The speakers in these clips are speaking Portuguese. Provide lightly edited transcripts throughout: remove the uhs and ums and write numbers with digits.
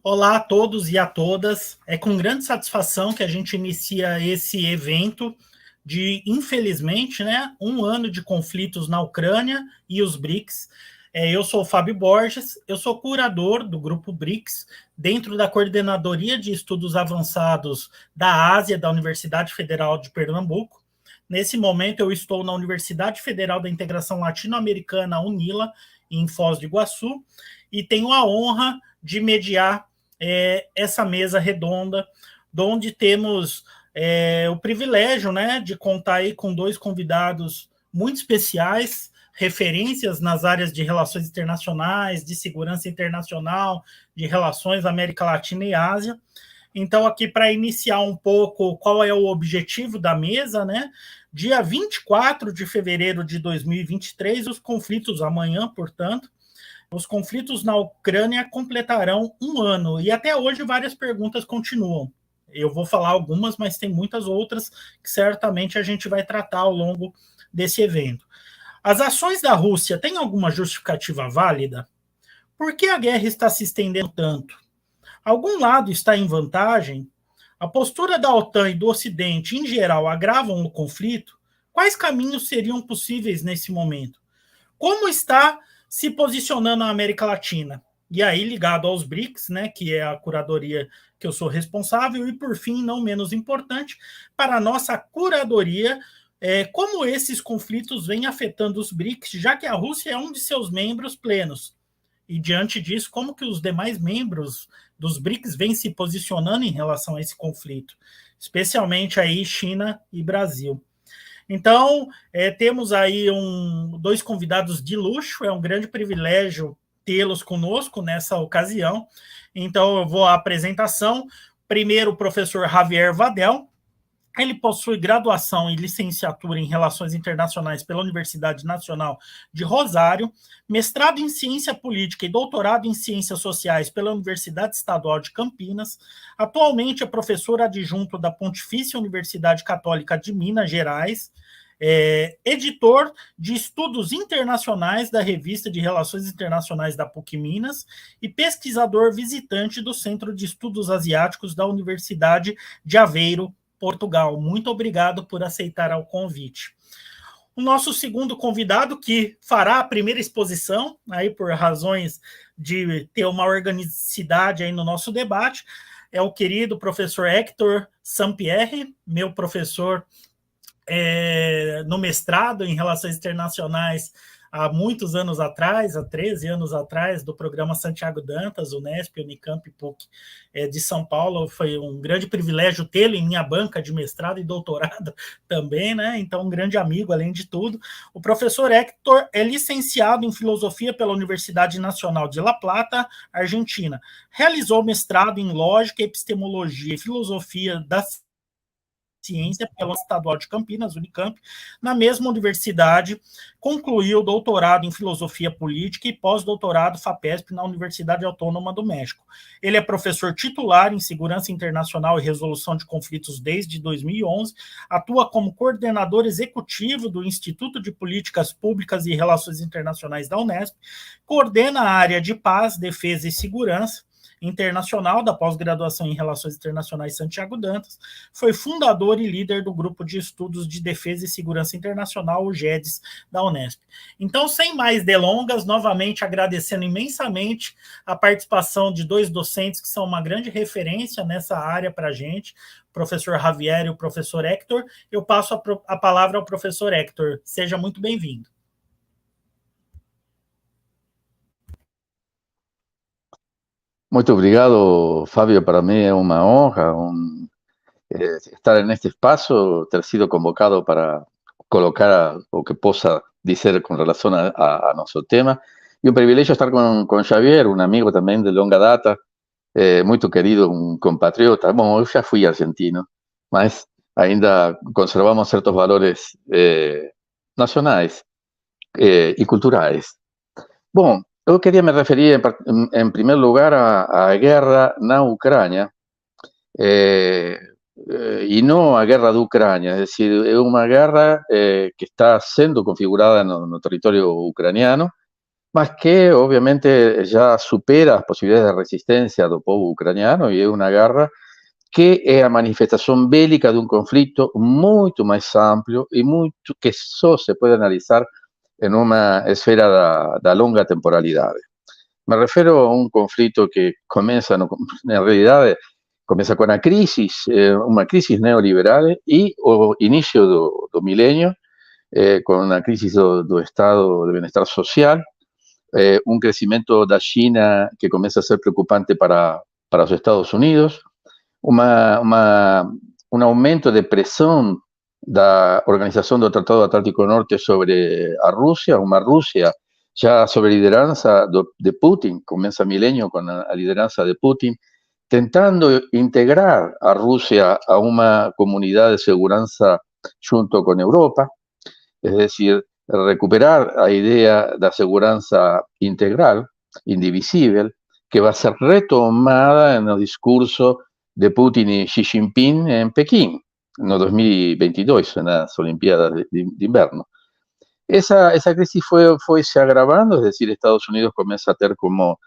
Olá a todos e a todas. É com grande satisfação que a gente inicia esse evento de, infelizmente, um ano de conflitos na Ucrânia e os BRICS. Eu sou o Fábio Borges, eu sou curador do Grupo BRICS, dentro da Coordenadoria de Estudos Avançados da Ásia, da Universidade Federal de Pernambuco. Nesse momento, eu estou na Universidade Federal da Integração Latino-Americana, UNILA, em Foz do Iguaçu, e tenho a honra de mediar essa mesa redonda, onde temos o privilégio de contar aí com dois convidados muito especiais, referências nas áreas de relações internacionais, de segurança internacional, de relações América Latina e Ásia. Então, aqui para iniciar um pouco qual é o objetivo da mesa, dia 24 de fevereiro de 2023, os conflitos, amanhã, portanto, os conflitos na Ucrânia completarão um ano, e até hoje várias perguntas continuam. Eu vou falar algumas, mas tem muitas outras que certamente a gente vai tratar ao longo desse evento. As ações da Rússia têm alguma justificativa válida? Por que a guerra está se estendendo tanto? Algum lado está em vantagem? A postura da OTAN e do Ocidente, em geral, agravam o conflito? Quais caminhos seriam possíveis nesse momento? Como está se posicionando a América Latina? E aí, ligado aos BRICS, que é a curadoria que eu sou responsável, e por fim, não menos importante, para a nossa curadoria, como esses conflitos vêm afetando os BRICS, já que a Rússia é um de seus membros plenos. E diante disso, como que os demais membros dos BRICS vêm se posicionando em relação a esse conflito, especialmente aí China e Brasil. Então, temos aí dois convidados de luxo, é um grande privilégio tê-los conosco nessa ocasião. Então, eu vou à apresentação. Primeiro, o professor Javier Vadel. Ele possui graduação e licenciatura em Relações Internacionais pela Universidade Nacional de Rosário, mestrado em Ciência Política e doutorado em Ciências Sociais pela Universidade Estadual de Campinas. Atualmente é professor adjunto da Pontifícia Universidade Católica de Minas Gerais, editor de estudos internacionais da Revista de Relações Internacionais da PUC Minas e pesquisador visitante do Centro de Estudos Asiáticos da Universidade de Aveiro, Portugal. Muito obrigado por aceitar o convite. O nosso segundo convidado, que fará a primeira exposição, aí por razões de ter uma organicidade aí no nosso debate, é o querido professor Hector Sampierre, meu professor no mestrado em Relações Internacionais há muitos anos atrás, há 13 anos atrás, do programa Santiago Dantas, Unesp, Unicamp, PUC de São Paulo. Foi um grande privilégio tê-lo em minha banca de mestrado e doutorado também, Então, um grande amigo, além de tudo. O professor Hector é licenciado em Filosofia pela Universidade Nacional de La Plata, Argentina. Realizou mestrado em Lógica, Epistemologia e Filosofia da Ciência pela Estadual de Campinas, Unicamp. Na mesma universidade, concluiu doutorado em Filosofia Política e pós-doutorado FAPESP na Universidade Autônoma do México. Ele é professor titular em Segurança Internacional e Resolução de Conflitos desde 2011, atua como coordenador executivo do Instituto de Políticas Públicas e Relações Internacionais da Unesp, coordena a área de Paz, Defesa e Segurança Internacional da pós-graduação em Relações Internacionais Santiago Dantas, foi fundador e líder do Grupo de Estudos de Defesa e Segurança Internacional, o GEDES, da Unesp. Então, sem mais delongas, novamente agradecendo imensamente a participação de dois docentes que são uma grande referência nessa área para a gente, o professor Javier e o professor Hector. Eu passo a palavra ao professor Hector. Seja muito bem-vindo. Muito obrigado, Fábio. Para mí es una honra estar en este espacio, ter sido convocado para colocar o que possa dizer con relación a nuestro tema. Y un privilegio estar con Javier, un amigo también de longa data, muy querido, un compatriota. Bueno, yo ya fui argentino, mas ainda conservamos ciertos valores nacionales y culturales. Bom, eu queria me referir, em primeiro lugar, à guerra na Ucrânia, e não à guerra da Ucrânia. É decir, é uma guerra que está sendo configurada no território ucraniano, mas que obviamente já supera as possibilidades de resistência do povo ucraniano e é uma guerra que é a manifestação bélica de um conflito muito mais amplo e muito que só se pode analisar em uma esfera da longa temporalidade. Me refiro a um conflito que começa, na realidade, começa com a crisis, uma crisis neoliberal e o início do milênio, com a crisis do estado de bem-estar social, um crescimento da China que começa a ser preocupante para os Estados Unidos, um aumento de pressão da Organização do Tratado Atlântico Norte sobre a Rússia, uma Rússia já sob liderança de Putin, começa milênio com a liderança de Putin, tentando integrar a Rússia a uma comunidade de segurança junto com a Europa, es decir, recuperar a idea da segurança integral, indivisible, que va a ser retomada en el discurso de Putin y Xi Jinping en Pekín, no 2022, en las Olimpiadas de invierno. Esa crisis fue se agravando, es decir, Estados Unidos comienza a tener como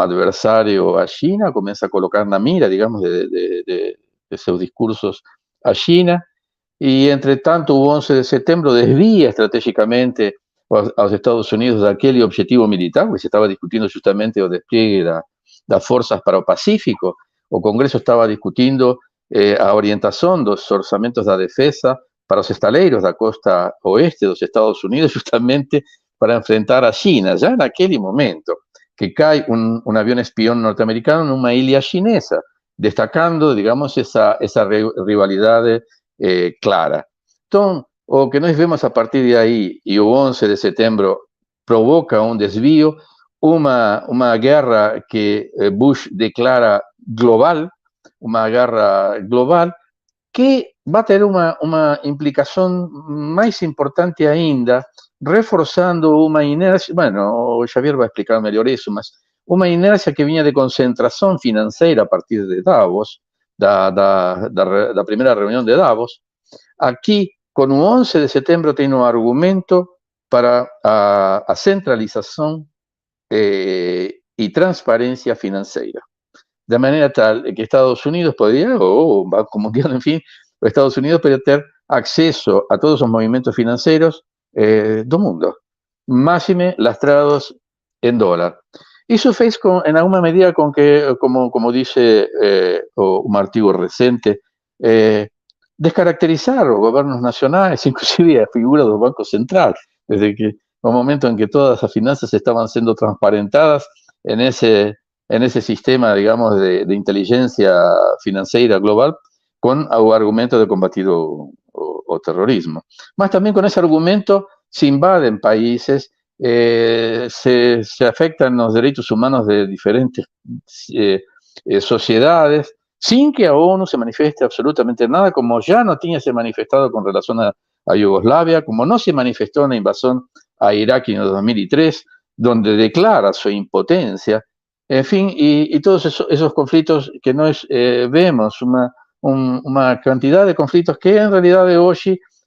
adversario a China, comienza a colocar en la mira, digamos, de sus discursos a China, y entre tanto o 11 de setembro desvia estratégicamente aos Estados Unidos daquele objetivo militar, porque se estava discutindo justamente o despliegue das forças para o Pacífico. O Congresso estava discutindo a orientação dos orçamentos da defesa para os estaleiros da costa oeste dos Estados Unidos, justamente para enfrentar a China, já naquele momento, que cai um avião espião norte-americano numa ilha chinesa, destacando, digamos, essa rivalidade clara. Então, o que nós vemos a partir de aí, e o 11 de setembro provoca um desvio, uma guerra que Bush declara global, uma guerra global, que vai ter uma implicação mais importante ainda, reforçando uma inércia, bueno, o Xavier vai explicar melhor isso, mas uma inércia que vinha de concentração financeira a partir de Davos, da primeira reunião de Davos. Aqui, com o 11 de setembro, tem um argumento para a centralização e transparência financeira. De maneira tal que Estados Unidos poderia, ou o Banco Mundial, enfim, os Estados Unidos poderia ter acesso a todos os movimentos financeiros do mundo, máxime lastrados em dólar. Isso fez, em alguma medida, com que, como disse um artigo recente, descaracterizar os governos nacionais, inclusive a figura do Banco Central, desde que o momento em que todas as finanças estavam sendo transparentadas nesse sistema, digamos, de inteligência financeira global, com o argumento de combatir o terrorismo. Mas também com esse argumento se invadem países, se afectan los derechos humanos de diferentes sociedades, sin que a ONU se manifieste absolutamente nada, como ya no tenía se manifestado con relación a Yugoslavia, como no se manifestó en la invasión a Irak en el 2003, donde declara su impotencia, en fin, y todos esos conflictos que nós vemos, una cantidad de conflictos que en realidad de hoy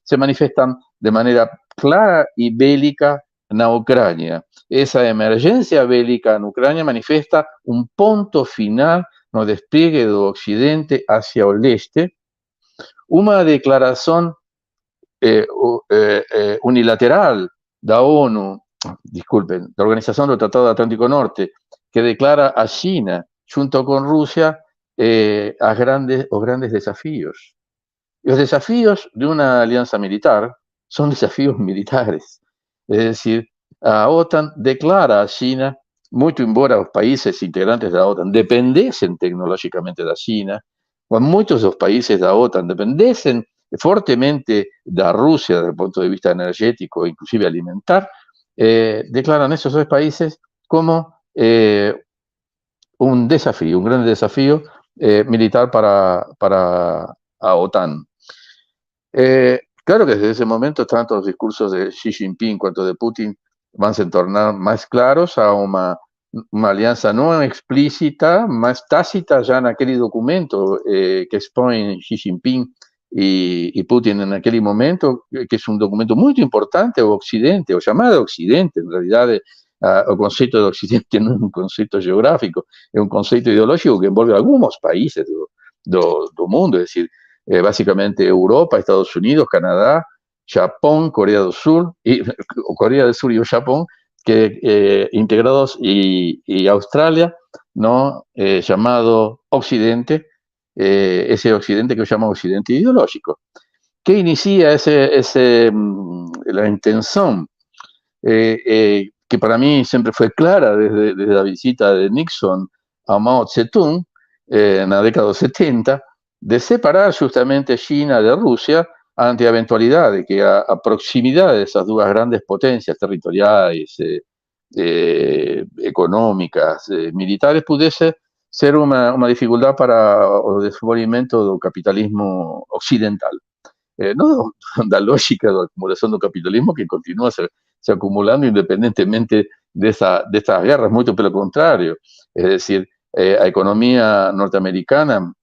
se manifiestan de manera clara y bélica na Ucrânia. Essa emergência bélica na Ucrânia manifesta um ponto final no despliegue do Ocidente hacia o leste, uma declaração unilateral da ONU, disculpen, da Organização do Tratado Atlântico Norte, que declara a China, junto com Rússia, os grandes desafios. E os desafios de uma aliança militar são desafios militares. Es decir, a OTAN declara a China, muito embora os países integrantes da OTAN dependessem tecnologicamente da China, o muitos dos países da OTAN dependessem fortemente da Rússia, do ponto de vista energético, inclusive alimentar, declaran esos dos países como un desafío, un gran desafío militar para a OTAN. Claro que desde ese momento tanto los discursos de Xi Jinping cuanto de Putin van a tornar más claros a una alianza no explícita, más tácita ya en aquel documento que exponen Xi Jinping y Putin en aquel momento, que es un documento muy importante, o Occidente, o llamado Occidente, en realidad o conceito do Ocidente não é um conceito geográfico, é um conceito ideológico que envolve alguns países do mundo, é decir, basicamente Europa, Estados Unidos, Canadá, Japón, Corea del Sur, Corea del Sur y Japón, que integrados, y Australia, ¿no? Llamado Occidente, ese Occidente que llama Occidente ideológico, que inicia la intención que para mí siempre fue clara desde la visita de Nixon a Mao Zedong en la década de 70, de separar justamente China de Rusia ante la eventualidad de que a proximidad de esas dos grandes potencias territoriales, económicas, militares, pudiese ser una dificultad para el desarrollo del capitalismo occidental. No da lógica da acumulação do capitalismo que continua se acumulando independentemente dessas guerras, muito pelo contrário. Es decir, a economia norte-americana,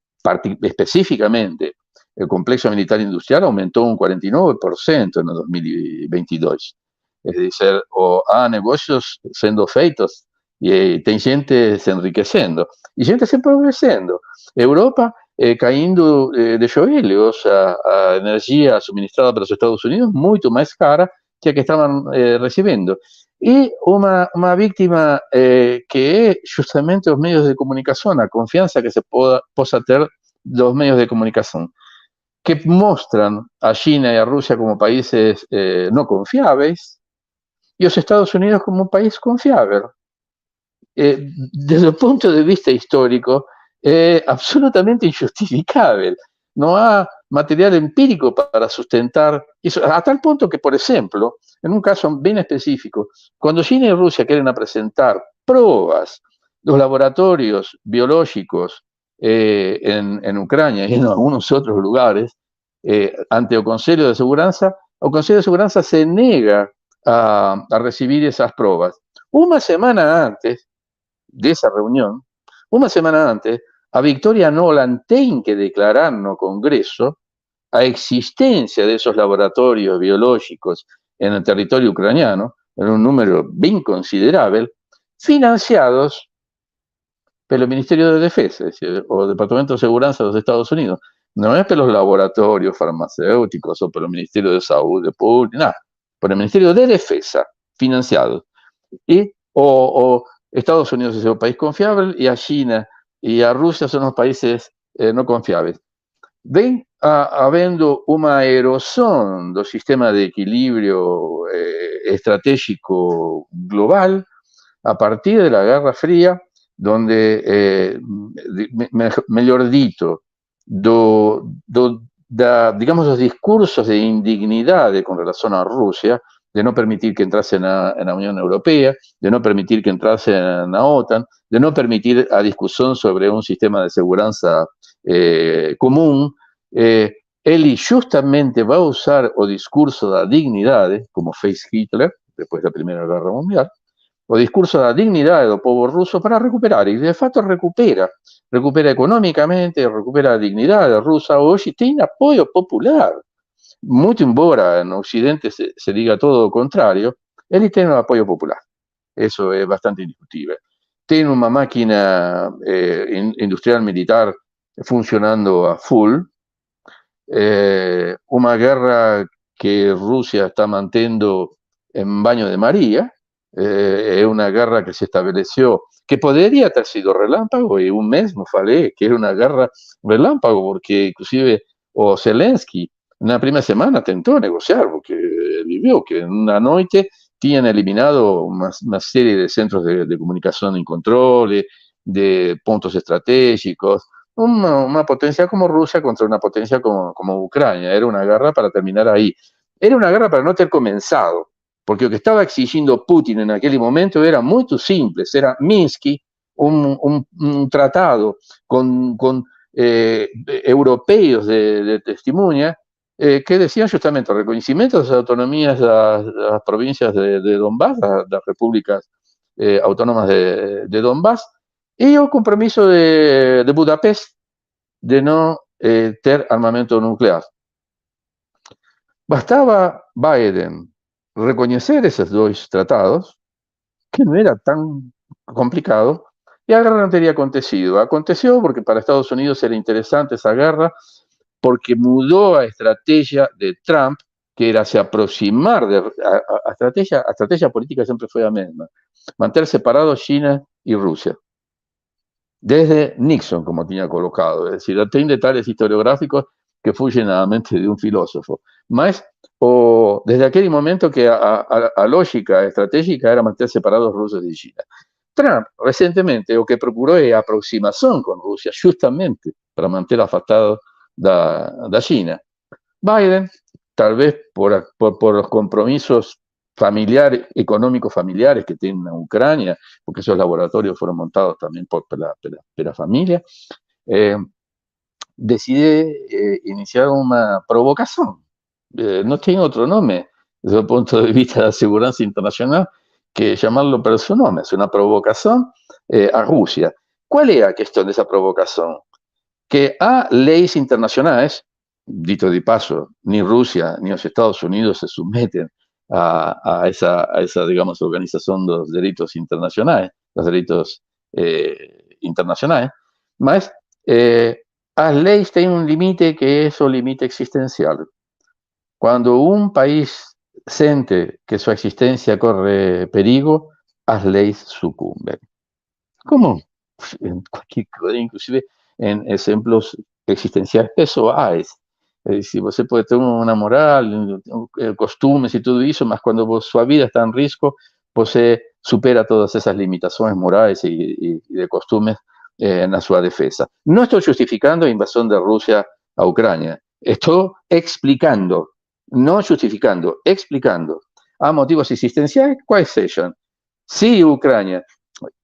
específicamente, el complexo militar industrial aumentou un 49% en el 2022. Es decir, há negocios sendo feitos e tem gente se enriquecendo e gente se empobrecendo. Europa caindo de joelhos, a energia suministrada pelos Estados Unidos muito mais cara que a que estavam recebendo. E uma vítima que é justamente os meios de comunicação, a confiança que se possa ter dos meios de comunicação, que mostram a China e a Rússia como países não confiáveis e os Estados Unidos como um país confiável. Desde o ponto de vista histórico, es absolutamente injustificable. No hay material empírico para sustentar eso, a tal punto que, por ejemplo, en un caso bien específico, cuando China y Rusia quieren presentar pruebas, los laboratorios biológicos en Ucrania y en algunos otros lugares, ante el Consejo de Seguridad se niega a recibir esas pruebas. Una semana antes de esa reunión, a Victoria Nuland tiene que declarar no Congreso a existencia de esos laboratorios biológicos en el territorio ucraniano, en un número bien considerable, financiados por el Ministerio de Defensa, es decir, o Departamento de Seguridad de los Estados Unidos. No es por los laboratorios farmacéuticos o por el Ministerio de Salud, de Putin, nada, por el Ministerio de Defensa, financiados. Y Estados Unidos es un país confiable y a China y a Rusia son los países no confiables. Ven habiendo una erosión del sistema de equilibrio estratégico global a partir de la Guerra Fría, donde, mejor dicho, digamos, los discursos de indignidad con relación a Rusia, de no permitir que entrase en la Unión Europea, de no permitir que entrase en la OTAN, de no permitir a discusión sobre un sistema de seguridad común. Él justamente va a usar o discurso de la dignidad, como fez Hitler, después de la Primera Guerra Mundial, o discurso de la dignidad del pueblo ruso para recuperar, y de facto recupera económicamente, recupera la dignidad rusa, hoy tiene apoyo popular. Mucho embora en Occidente se diga todo lo contrario, él tiene un apoyo popular. Eso es bastante indiscutible. Tiene una máquina industrial militar funcionando a full, una guerra que Rusia está manteniendo en baño de María, es una guerra que se estableció, que podría haber sido relámpago, y un mesmo falei que era una guerra relámpago, porque inclusive o Zelensky na primeira semana tentou negociar, porque viu que na noite tinham eliminado uma série de centros de comunicação em controle, de pontos estratégicos, uma potência como Rússia contra uma potência como Ucrânia. Era uma guerra para terminar aí. Era uma guerra para não ter começado, porque o que estava exigindo Putin naquele momento era muito simples, era Minsk, um tratado com europeus de testemunha, que decían justamente el reconocimiento de las autonomías de las provincias de Donbass, las repúblicas autónomas de Donbass, y el compromiso de Budapest de no tener armamento nuclear. Bastaba Biden reconocer esos dos tratados, que no era tan complicado, y la guerra no tenía acontecido. Aconteció porque para Estados Unidos era interesante esa guerra, porque mudó a estrategia de Trump, que era se aproximar a estrategia política siempre fue la misma, mantener separados China y Rusia. Desde Nixon, como tenía colocado, es decir, tem detalles historiográficos que fugen a mente de un filósofo. Mas, desde aquel momento que a lógica estratégica era manter separados rusos y China. Trump, recentemente, o que procurou é a aproximação com a Rússia, justamente para manter afastado da China. Biden, talvez por los compromisos familiares, económicos familiares que tiene Ucrania, porque esos laboratorios fueron montados también por la familia, decide iniciar una provocación. No tiene otro nombre desde el punto de vista de la seguridad internacional que llamarlo por su nombre. Es una provocación a Rusia. ¿Cuál es la cuestión de esa provocación? Que a leyes internacionales, dito de paso, ni Rusia ni los Estados Unidos se someten a esa, digamos, organización de los delitos internacionales, mas las leyes tienen un límite que es el límite existencial. Cuando un país siente que su existencia corre peligro, las leyes sucumben. Como en cualquier cosa, inclusive en ejemplos existenciales pessoais. Si você puede tener una moral, costumes y todo eso, mas cuando su vida está en riesgo, você supera todas esas limitaciones morales y de costumes en su defensa. No estoy justificando la invasión de Rusia a Ucrania, estoy explicando, no justificando, explicando a motivos existenciales cuáles sean. Si Ucrania,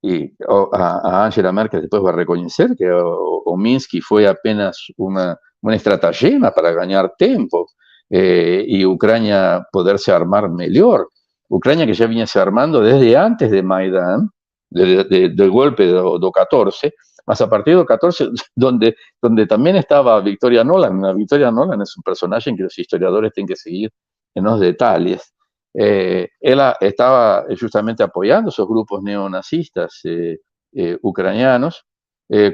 y a Angela Merkel después va a reconocer que o Minsky fue apenas una estratagema para ganar tiempo y Ucrania poderse armar mejor. Ucrania que ya venía se armando desde antes de Maidán, del golpe de 14, más a partir de 14, donde también estaba Victoria Nolan. Victoria Nolan es un personaje en que los historiadores tienen que seguir en los detalles. Ella estaba justamente apoyando esos grupos neonazistas ucranianos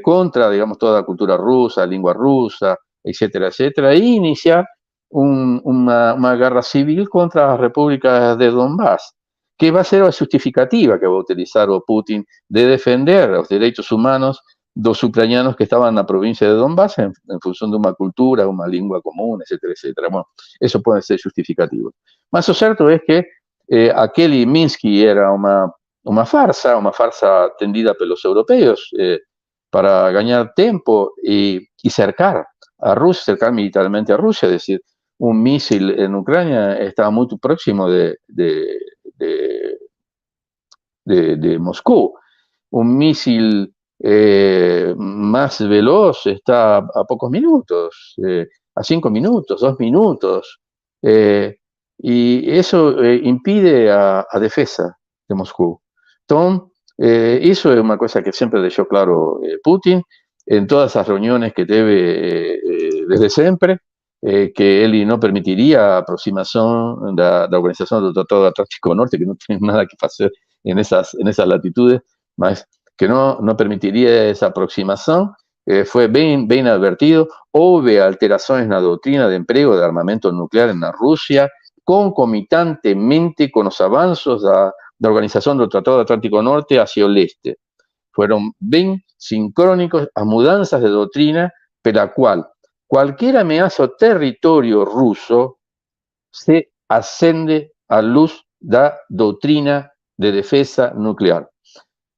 contra, digamos, toda la cultura rusa, lengua rusa, etcétera, etcétera, e iniciar una guerra civil contra las repúblicas de Donbass, que va a ser la justificativa que va a utilizar Putin de defender los derechos humanos de los ucranianos que estaban en la provincia de Donbass en función de una cultura, una lengua común, etcétera, etcétera. Bueno, eso puede ser justificativo. Mas lo cierto es que aquel Minsky era una farsa tendida por los europeos para ganar tiempo y cercar a Rusia, cercar militarmente a Rusia, es decir, un misil en Ucrania estaba muy próximo de Moscú. Un misil más veloz está a pocos minutos, a 5 minutos, 2 minutos. Y eso impide a defensa de Moscú. Entonces, eso es una cosa que siempre dejó claro Putin en todas esas reuniones que debe desde siempre, que él no permitiría aproximación de la Organización del Tratado del Atlántico Norte, que no tiene nada que hacer en esas latitudes, mas que no permitiría esa aproximación. Fue bien advertido. Hubo alteraciones en la doctrina de empleo de armamento nuclear en la Rusia, concomitantemente con los avances de la Organización del Tratado del Atlántico Norte hacia el este. Fueron bien sincrónicos a mudanzas de doctrina, por la cual cualquier amenaza al territorio ruso se ascende a luz de la doctrina de defensa nuclear,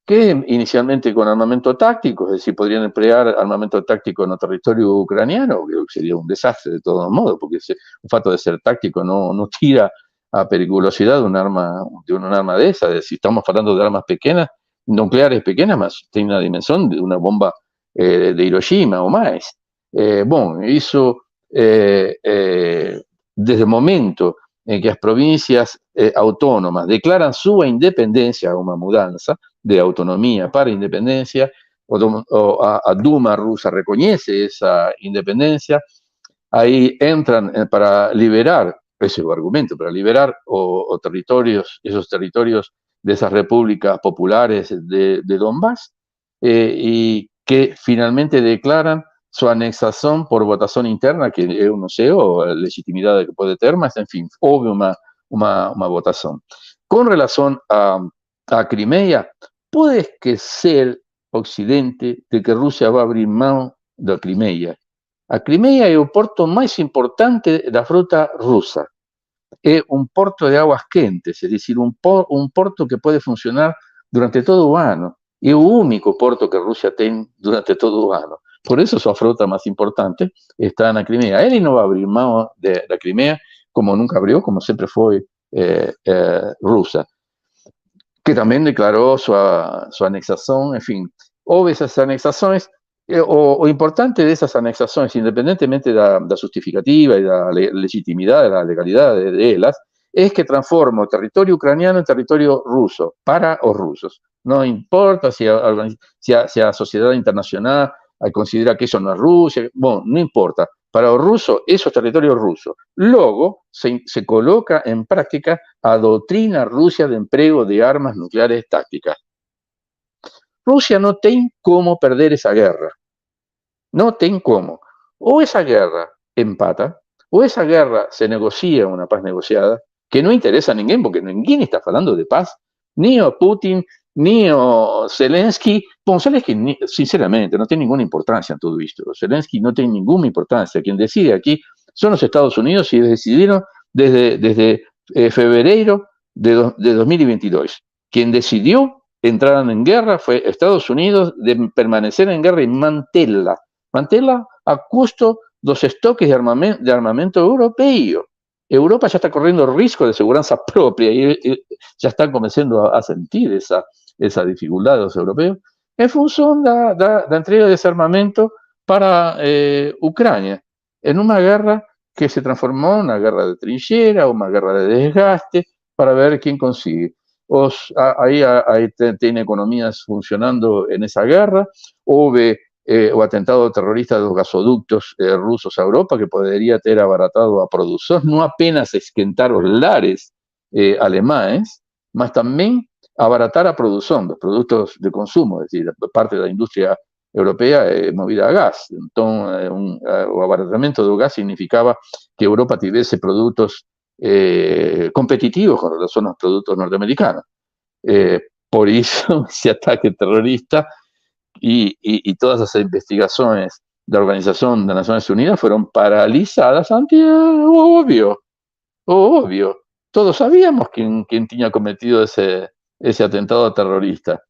que inicialmente con armamento táctico, es decir, podrían emplear armamento táctico en el territorio ucraniano, que sería un desastre de todos modos, porque el fato de ser táctico no tira a periculosidad de un arma de esa. Es decir, estamos hablando de armas pequeñas, nucleares pequeñas, más tiene una dimensión de una bomba de Hiroshima o más. Bueno, eso desde el momento en que las provincias autónomas declaran su independencia, una mudanza de autonomía para independencia, a Duma rusa reconoce esa independencia, ahí entran para liberar, ese es el argumento, para liberar esos territorios de esas repúblicas populares de Donbass, y que finalmente declaran su anexación por votación interna, que eu não sei a legitimidade que pode ter, mas, enfim, houve uma votação. Com relação a Crimeia, pode esquecer Occidente de que Rússia vai abrir mão da Crimeia. A Crimeia é o porto mais importante da frota russa. É um porto de águas quentes, é decir, um porto que pode funcionar durante todo o ano. É o único porto que a Rússia tem durante todo o ano. Por eso su frota más importante está en la Crimea. Él no va a abrir mano de la Crimea como nunca abrió, como siempre fue rusa, que también declaró su anexación. En fin, hubo esas anexaciones. O importante de esas anexaciones, independientemente de la justificativa y de la legitimidad, de la legalidad de ellas, es que transforma el territorio ucraniano en territorio ruso, para los rusos. No importa si la sociedad internacional considera que eso no es Rusia, bueno, no importa. Para los rusos, eso es territorio ruso. Luego se coloca en práctica a doctrina Rusia de empleo de armas nucleares tácticas. Rusia no tiene cómo perder esa guerra. No tiene cómo. O esa guerra empata, o esa guerra se negocia una paz negociada, que no interesa a ninguém, porque ninguém está hablando de paz, ni a Putin, ni a Zelensky. Bueno, Zelensky, sinceramente, no tiene ninguna importancia en todo esto. Zelensky no tiene ninguna importancia. Quien decide aquí son los Estados Unidos, y decidieron desde febrero de 2022. Quien decidió entrar en guerra fue Estados Unidos, de permanecer en guerra y mantenerla a costo de los estoques de armamento europeo. Europa ya está corriendo riesgo de seguridad propia y ya están comenzando a sentir esa dificultad de los europeos en función de la entrega de ese armamento para Ucrania, en una guerra que se transformó en una guerra de trinchera, una guerra de desgaste, para ver quién consigue. Ahí tiene economías funcionando en esa guerra. Hubo o atentado terrorista de los gasoductos rusos a Europa, que podría tener abaratado a producción, no apenas esquentar los lares alemanes, mas también abaratar a producción, los productos de consumo, es decir, parte de la industria europea movida a gas. Entonces, o abaratamiento del gas significaba que Europa tuviese productos competitivos con relación a los productos norteamericanos. Por eso ese ataque terrorista y todas esas investigaciones de la Organización de Naciones Unidas fueron paralizadas ante obvio. Todos sabíamos quién tenía cometido ese atentado terrorista,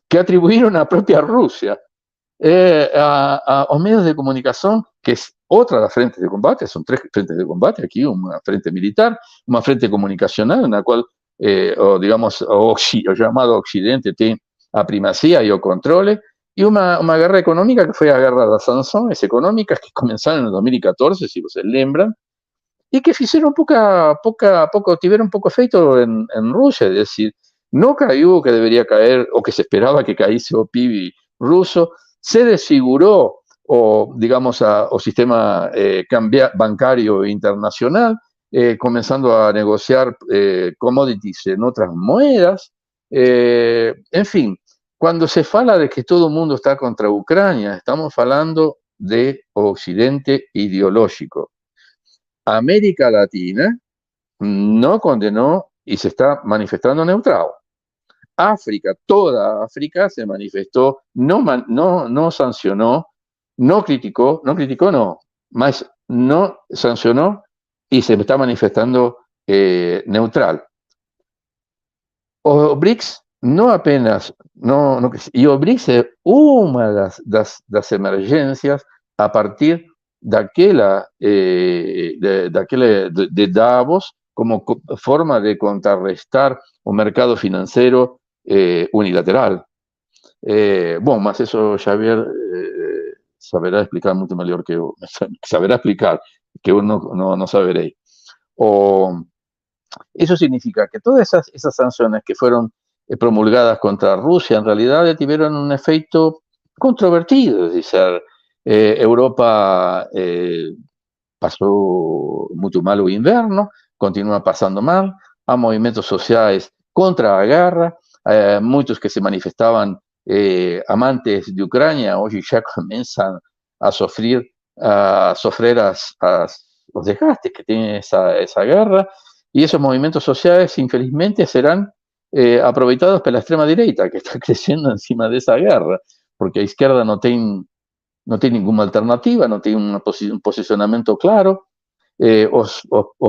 que atribuyeron a la propia Rusia. A los medios de comunicación, que es otra de las frentes de combate, son 3 frentes de combate aquí, una frente militar, una frente comunicacional, en la cual, digamos, o llamado Occidente tiene a primacía y o control, y una guerra económica que fue la guerra de las sanciones económicas que comenzaron en el 2014, si ustedes lembran, y que hicieron tuvieron poco efecto en Rusia, es decir, no cayó que debería caer, o que se esperaba que caíse o PIB ruso, se desfiguró digamos, o sistema bancario internacional, comenzando a negociar commodities en otras monedas. En fin, cuando se fala de que todo el mundo está contra Ucrania, estamos hablando de Occidente ideológico. América Latina no condenó y se está manifestando neutral. África, toda África se manifestó, no sancionó, no criticó, más no sancionó y se está manifestando neutral. O BRICS no apenas, y o BRICS es una de las emergencias a partir de Davos, como forma de contrarrestar un mercado financiero unilateral. Bueno, más eso Javier saberá explicar mucho mejor que yo, saberá explicar, que uno no saberé. Eso significa que todas esas sanciones que fueron promulgadas contra Rusia en realidad tuvieron un efecto controvertido, es decir, Europa pasó mucho mal el invierno, continúa pasando mal, a movimientos sociales contra a guerra, muchos que se manifestaban amantes de Ucrania, hoy ya comienzan a sufrir los desgastes que tiene esa guerra, y esos movimientos sociales, infelizmente, serán aprovechados por la extrema derecha, que está creciendo encima de esa guerra, porque a izquierda no tiene ninguna alternativa, no tiene un posicionamiento claro. Los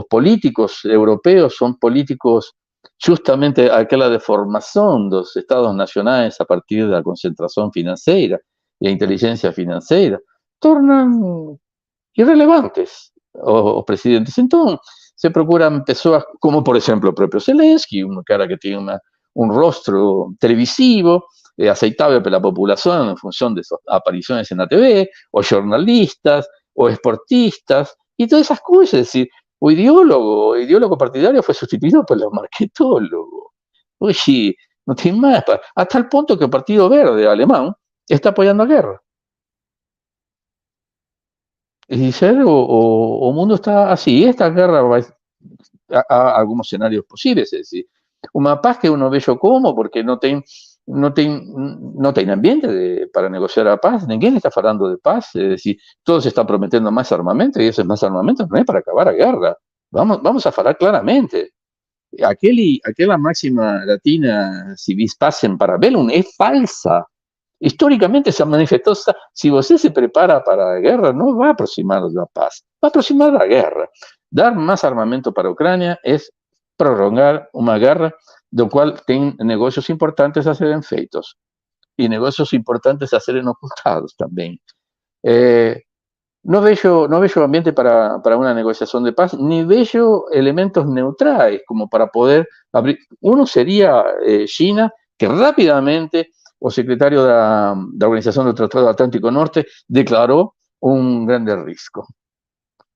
políticos europeos son políticos justamente aquella deformación de los estados nacionales a partir de la concentración financiera y la inteligencia financiera, tornan irrelevantes los presidentes. Entonces, se procuran personas como, por ejemplo, el propio Zelensky, un cara que tiene un rostro televisivo, aceitable para la población en función de sus apariciones en la TV, o jornalistas, o esportistas, y todas esas cosas. Es decir, o ideólogo partidario fue sustituido por los marketólogos. Oye, no tiene más, hasta el punto que el Partido Verde alemán está apoyando la guerra. Y o mundo está así, esta guerra va a algunos escenarios posibles, es decir, una paz que uno ve yo como, porque no tiene ambiente para negociar a paz, ninguém está hablando de paz, es decir, todos están prometiendo más armamento, y ese más armamento no es para acabar la guerra, vamos a hablar claramente. Aquella máxima latina, si vis pacem para bellum, es falsa. Históricamente se manifestó, si usted se prepara para la guerra, no va a aproximar la paz, va a aproximar la guerra. Dar más armamento para Ucrania es prolongar una guerra, de cual tienen negocios importantes a ser feitos y negocios importantes a ser ocultados también. No veo ambiente para una negociación de paz, ni veo elementos neutrales como para poder abrir. Uno sería China, que rápidamente o secretario de la Organización del Tratado Atlántico Norte declaró un grande riesgo,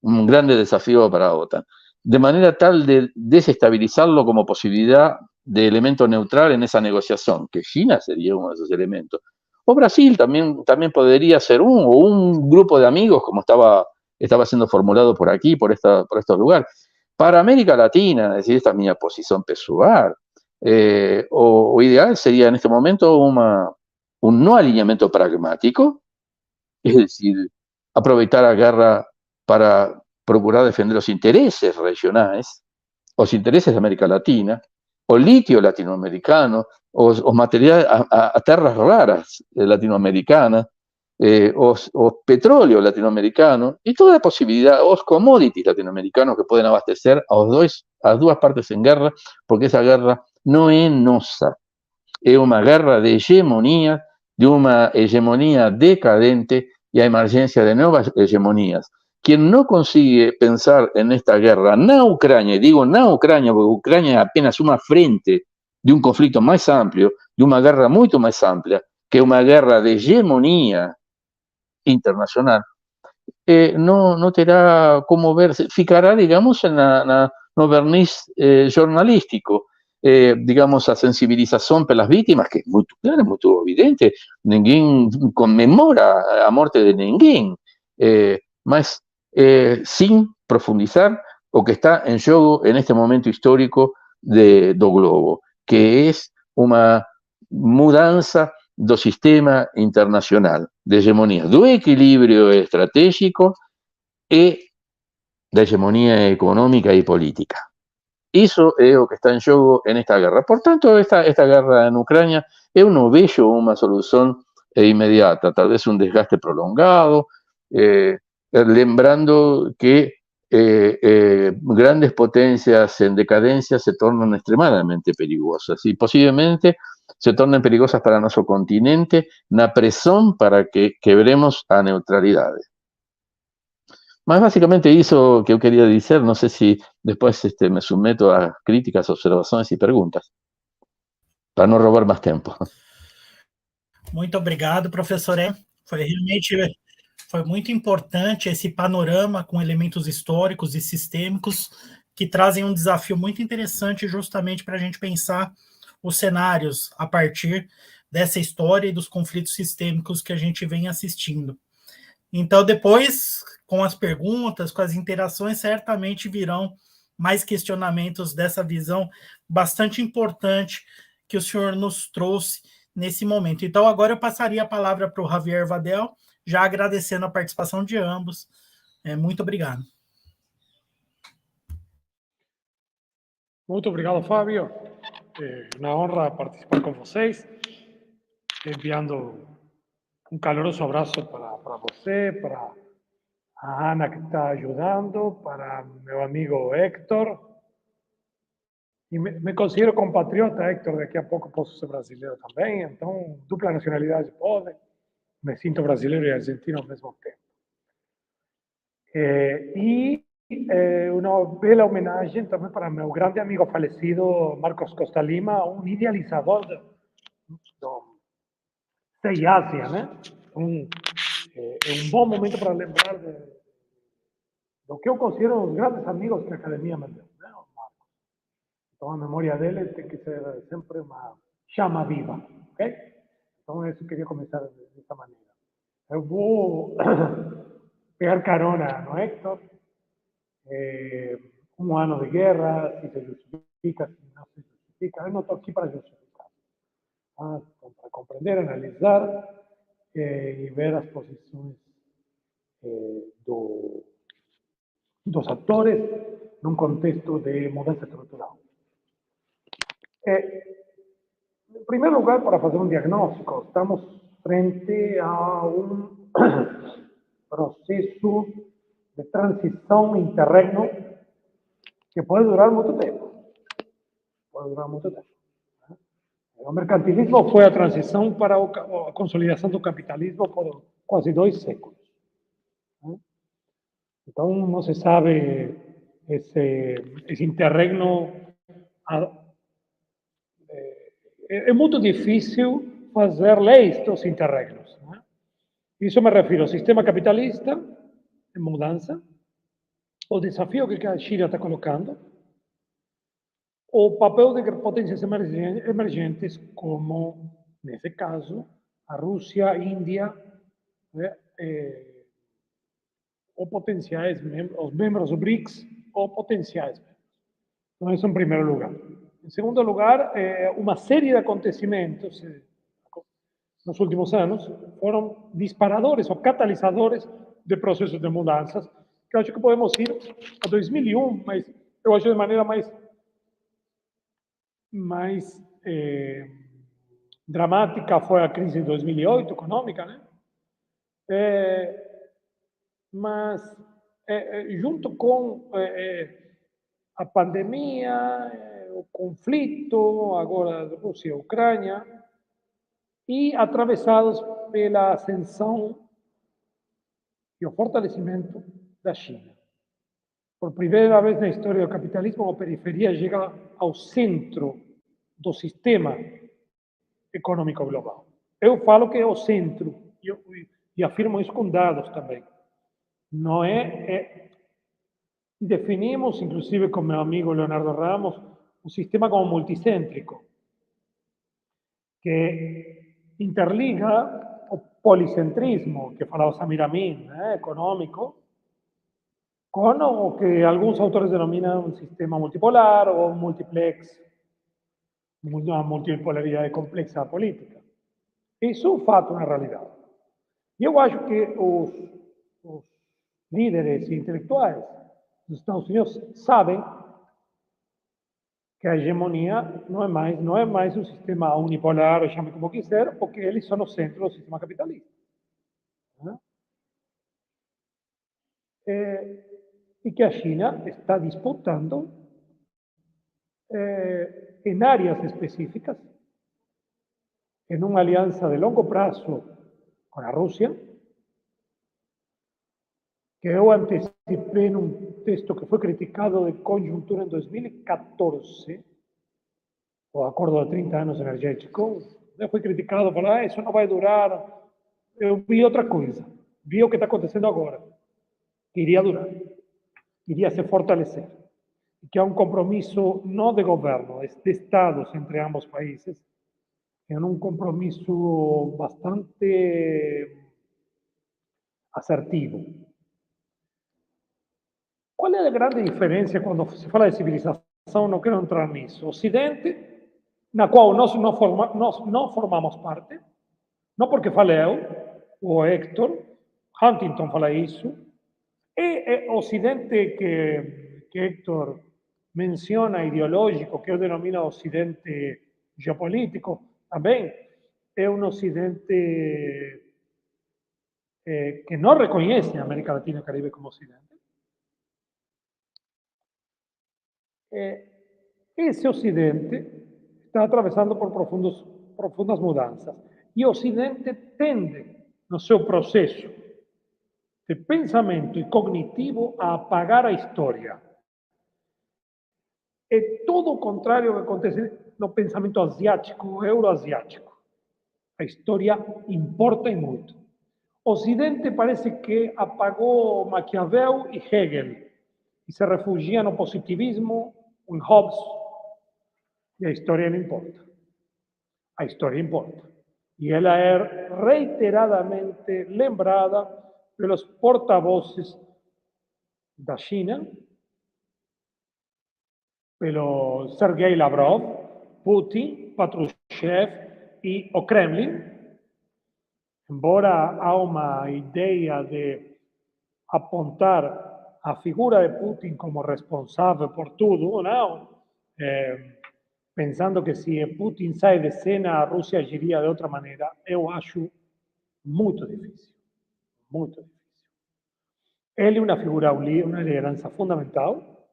un grande desafío para la OTAN, de manera tal de desestabilizarlo como posibilidad de elemento neutral en esa negociación, que China sería uno de esos elementos. O Brasil también podría ser un grupo de amigos, como estaba siendo formulado por aquí, por estos lugares. Para América Latina, es decir, esta es mi posición pessoal, o ideal sería en este momento un no alineamiento pragmático, es decir, aprovechar la guerra para procurar defender los intereses regionales, los intereses de América Latina, o litio latinoamericano, o material a tierras raras latinoamericanas, o petróleo latinoamericano, y toda la posibilidad, los commodities latinoamericanos que pueden abastecer a las dos partes en guerra, porque esa guerra no es nosa, es una guerra de hegemonía, de una hegemonía decadente y a emergencia de nuevas hegemonías. Quien no consigue pensar en esta guerra, na Ucrania, y digo na Ucrania porque Ucrania es apenas una frente de un conflicto más amplio, de una guerra mucho más amplia, que una guerra de hegemonía internacional, no tendrá cómo verse, ficará, digamos, no verniz jornalístico, digamos, a sensibilización para las víctimas, que es muy clara, muy evidente, ninguém conmemora a muerte de ninguém, mas sin profundizar o que está en juego en este momento histórico do globo, que es una mudanza do sistema internacional, de hegemonía, do equilibrio estratégico y de hegemonía económica y política. Eso es lo que está en juego en esta guerra. Por tanto, esta guerra en Ucrania es un bello una solución inmediata, tal vez un desgaste prolongado, lembrando que grandes potencias en decadencia se tornan extremadamente peligrosas y posiblemente se tornen peligrosas para nuestro continente, na presión para que quebremos a neutralidades. Más básicamente eso que yo quería decir, no sé si después me someto a críticas, observaciones y preguntas, para no robar más tiempo. Muito obrigado, professor. Foi muito importante esse panorama com elementos históricos e sistêmicos que trazem um desafio muito interessante justamente para a gente pensar os cenários a partir dessa história e dos conflitos sistêmicos que a gente vem assistindo. Então, depois, com as perguntas, com as interações, certamente virão mais questionamentos dessa visão bastante importante que o senhor nos trouxe nesse momento. Então, agora eu passaria a palavra para o Javier Vadel, já agradecendo a participação de ambos. Muito obrigado. Muito obrigado, Fábio. Uma honra participar com vocês. Enviando um caloroso abraço para você, para a Ana que está ajudando, para meu amigo Héctor. E me considero compatriota, Héctor, daqui a pouco posso ser brasileiro também, então dupla nacionalidade pode. Me sinto brasileiro e argentino ao mesmo tempo. Uma bela homenagem também para meu grande amigo falecido, Marcos Costa Lima, um idealizador do Sei Ásia, né? É um bom momento para lembrar do que eu considero os grandes amigos que a academia me deu, né? Então a memória dele tem que ser sempre uma chama viva, ok? Então isso eu queria começar dessa maneira. Eu vou pegar carona no Héctor. Um ano de guerra, se justifica, se não se justifica. Eu não estou aqui para justificar. Para compreender, analisar e ver as posições dos atores num contexto de mudança estrutural. Em primeiro lugar, para fazer um diagnóstico, estamos frente a um processo de transição interregno que pode durar muito tempo. Pode durar muito tempo. O mercantilismo foi a transição para a consolidação do capitalismo por quase 2 séculos. Então, não se sabe esse interregno. É muito difícil fazer leis dos interregnos. Isso me refiro ao sistema capitalista em mudança, o desafio que a China está colocando, o papel de potências emergentes, como, nesse caso, a Rússia, a Índia, ou potenciais os membros do BRICS, ou potenciais membros. Então, isso em primeiro lugar. Em segundo lugar, uma série de acontecimentos nos últimos anos foram disparadores ou catalisadores de processos de mudanças, que eu acho que podemos ir a 2001, mas eu acho de maneira mais dramática foi a crise de 2008, econômica, né? Mas, junto com a pandemia, o conflito, agora Rússia e Ucrânia, e atravessados pela ascensão e o fortalecimento da China. Por primeira vez na história do capitalismo, a periferia chega ao centro do sistema econômico global. Eu falo que é o centro, e afirmo isso com dados também. Não definimos, inclusive com meu amigo Leonardo Ramos, um sistema como multicêntrico, que interliga o policentrismo, que falava Samir Amin, econômico, com o que alguns autores denominam um sistema multipolar ou multiplex, uma multipolaridade complexa política. Isso é um fato, uma realidade. E eu acho que os líderes intelectuais dos Estados Unidos sabem que a hegemonia não é mais um sistema unipolar, ou chame como quiser, porque eles são o centro do sistema capitalista. E que a China está disputando em áreas específicas, em uma aliança de longo prazo com a Rússia, que eu antecipei num texto que foi criticado de conjuntura em 2014, o Acordo de 30 anos energético, foi criticado, falando, isso não vai durar. Eu vi outra coisa, vi o que está acontecendo agora, que iria durar, iria se fortalecer, que é um compromisso não de governo, de Estados entre ambos países, é um compromisso bastante assertivo, qual é a grande diferença quando se fala de civilização? Não quero entrar nisso. Ocidente, na qual nós não formamos parte, não porque fale eu, ou Héctor, Huntington fala isso, e Ocidente que Héctor menciona ideológico, que eu denomino Ocidente geopolítico, também é um Ocidente que não reconhece a América Latina e o Caribe como Ocidente. Esse Ocidente está atravessando por profundas mudanças. E o Ocidente tende, no seu processo de pensamento e cognitivo, a apagar a história. É todo o contrário que acontece no pensamento asiático, euroasiático. A história importa e muito. O Ocidente parece que apagou Maquiavel e Hegel e se refugia no positivismo, em Hobbes, e a história não importa. A história importa. E ela é reiteradamente lembrada pelos porta-vozes da China, pelo Sergei Lavrov, Putin, Patrushev e o Kremlin. Embora há uma ideia de apontar a figura de Putin como responsável por tudo, não? Pensando que se Putin sai de cena, a Rússia agiria de outra maneira, eu acho muito difícil. Muito difícil. Ele é uma figura, uma liderança fundamental.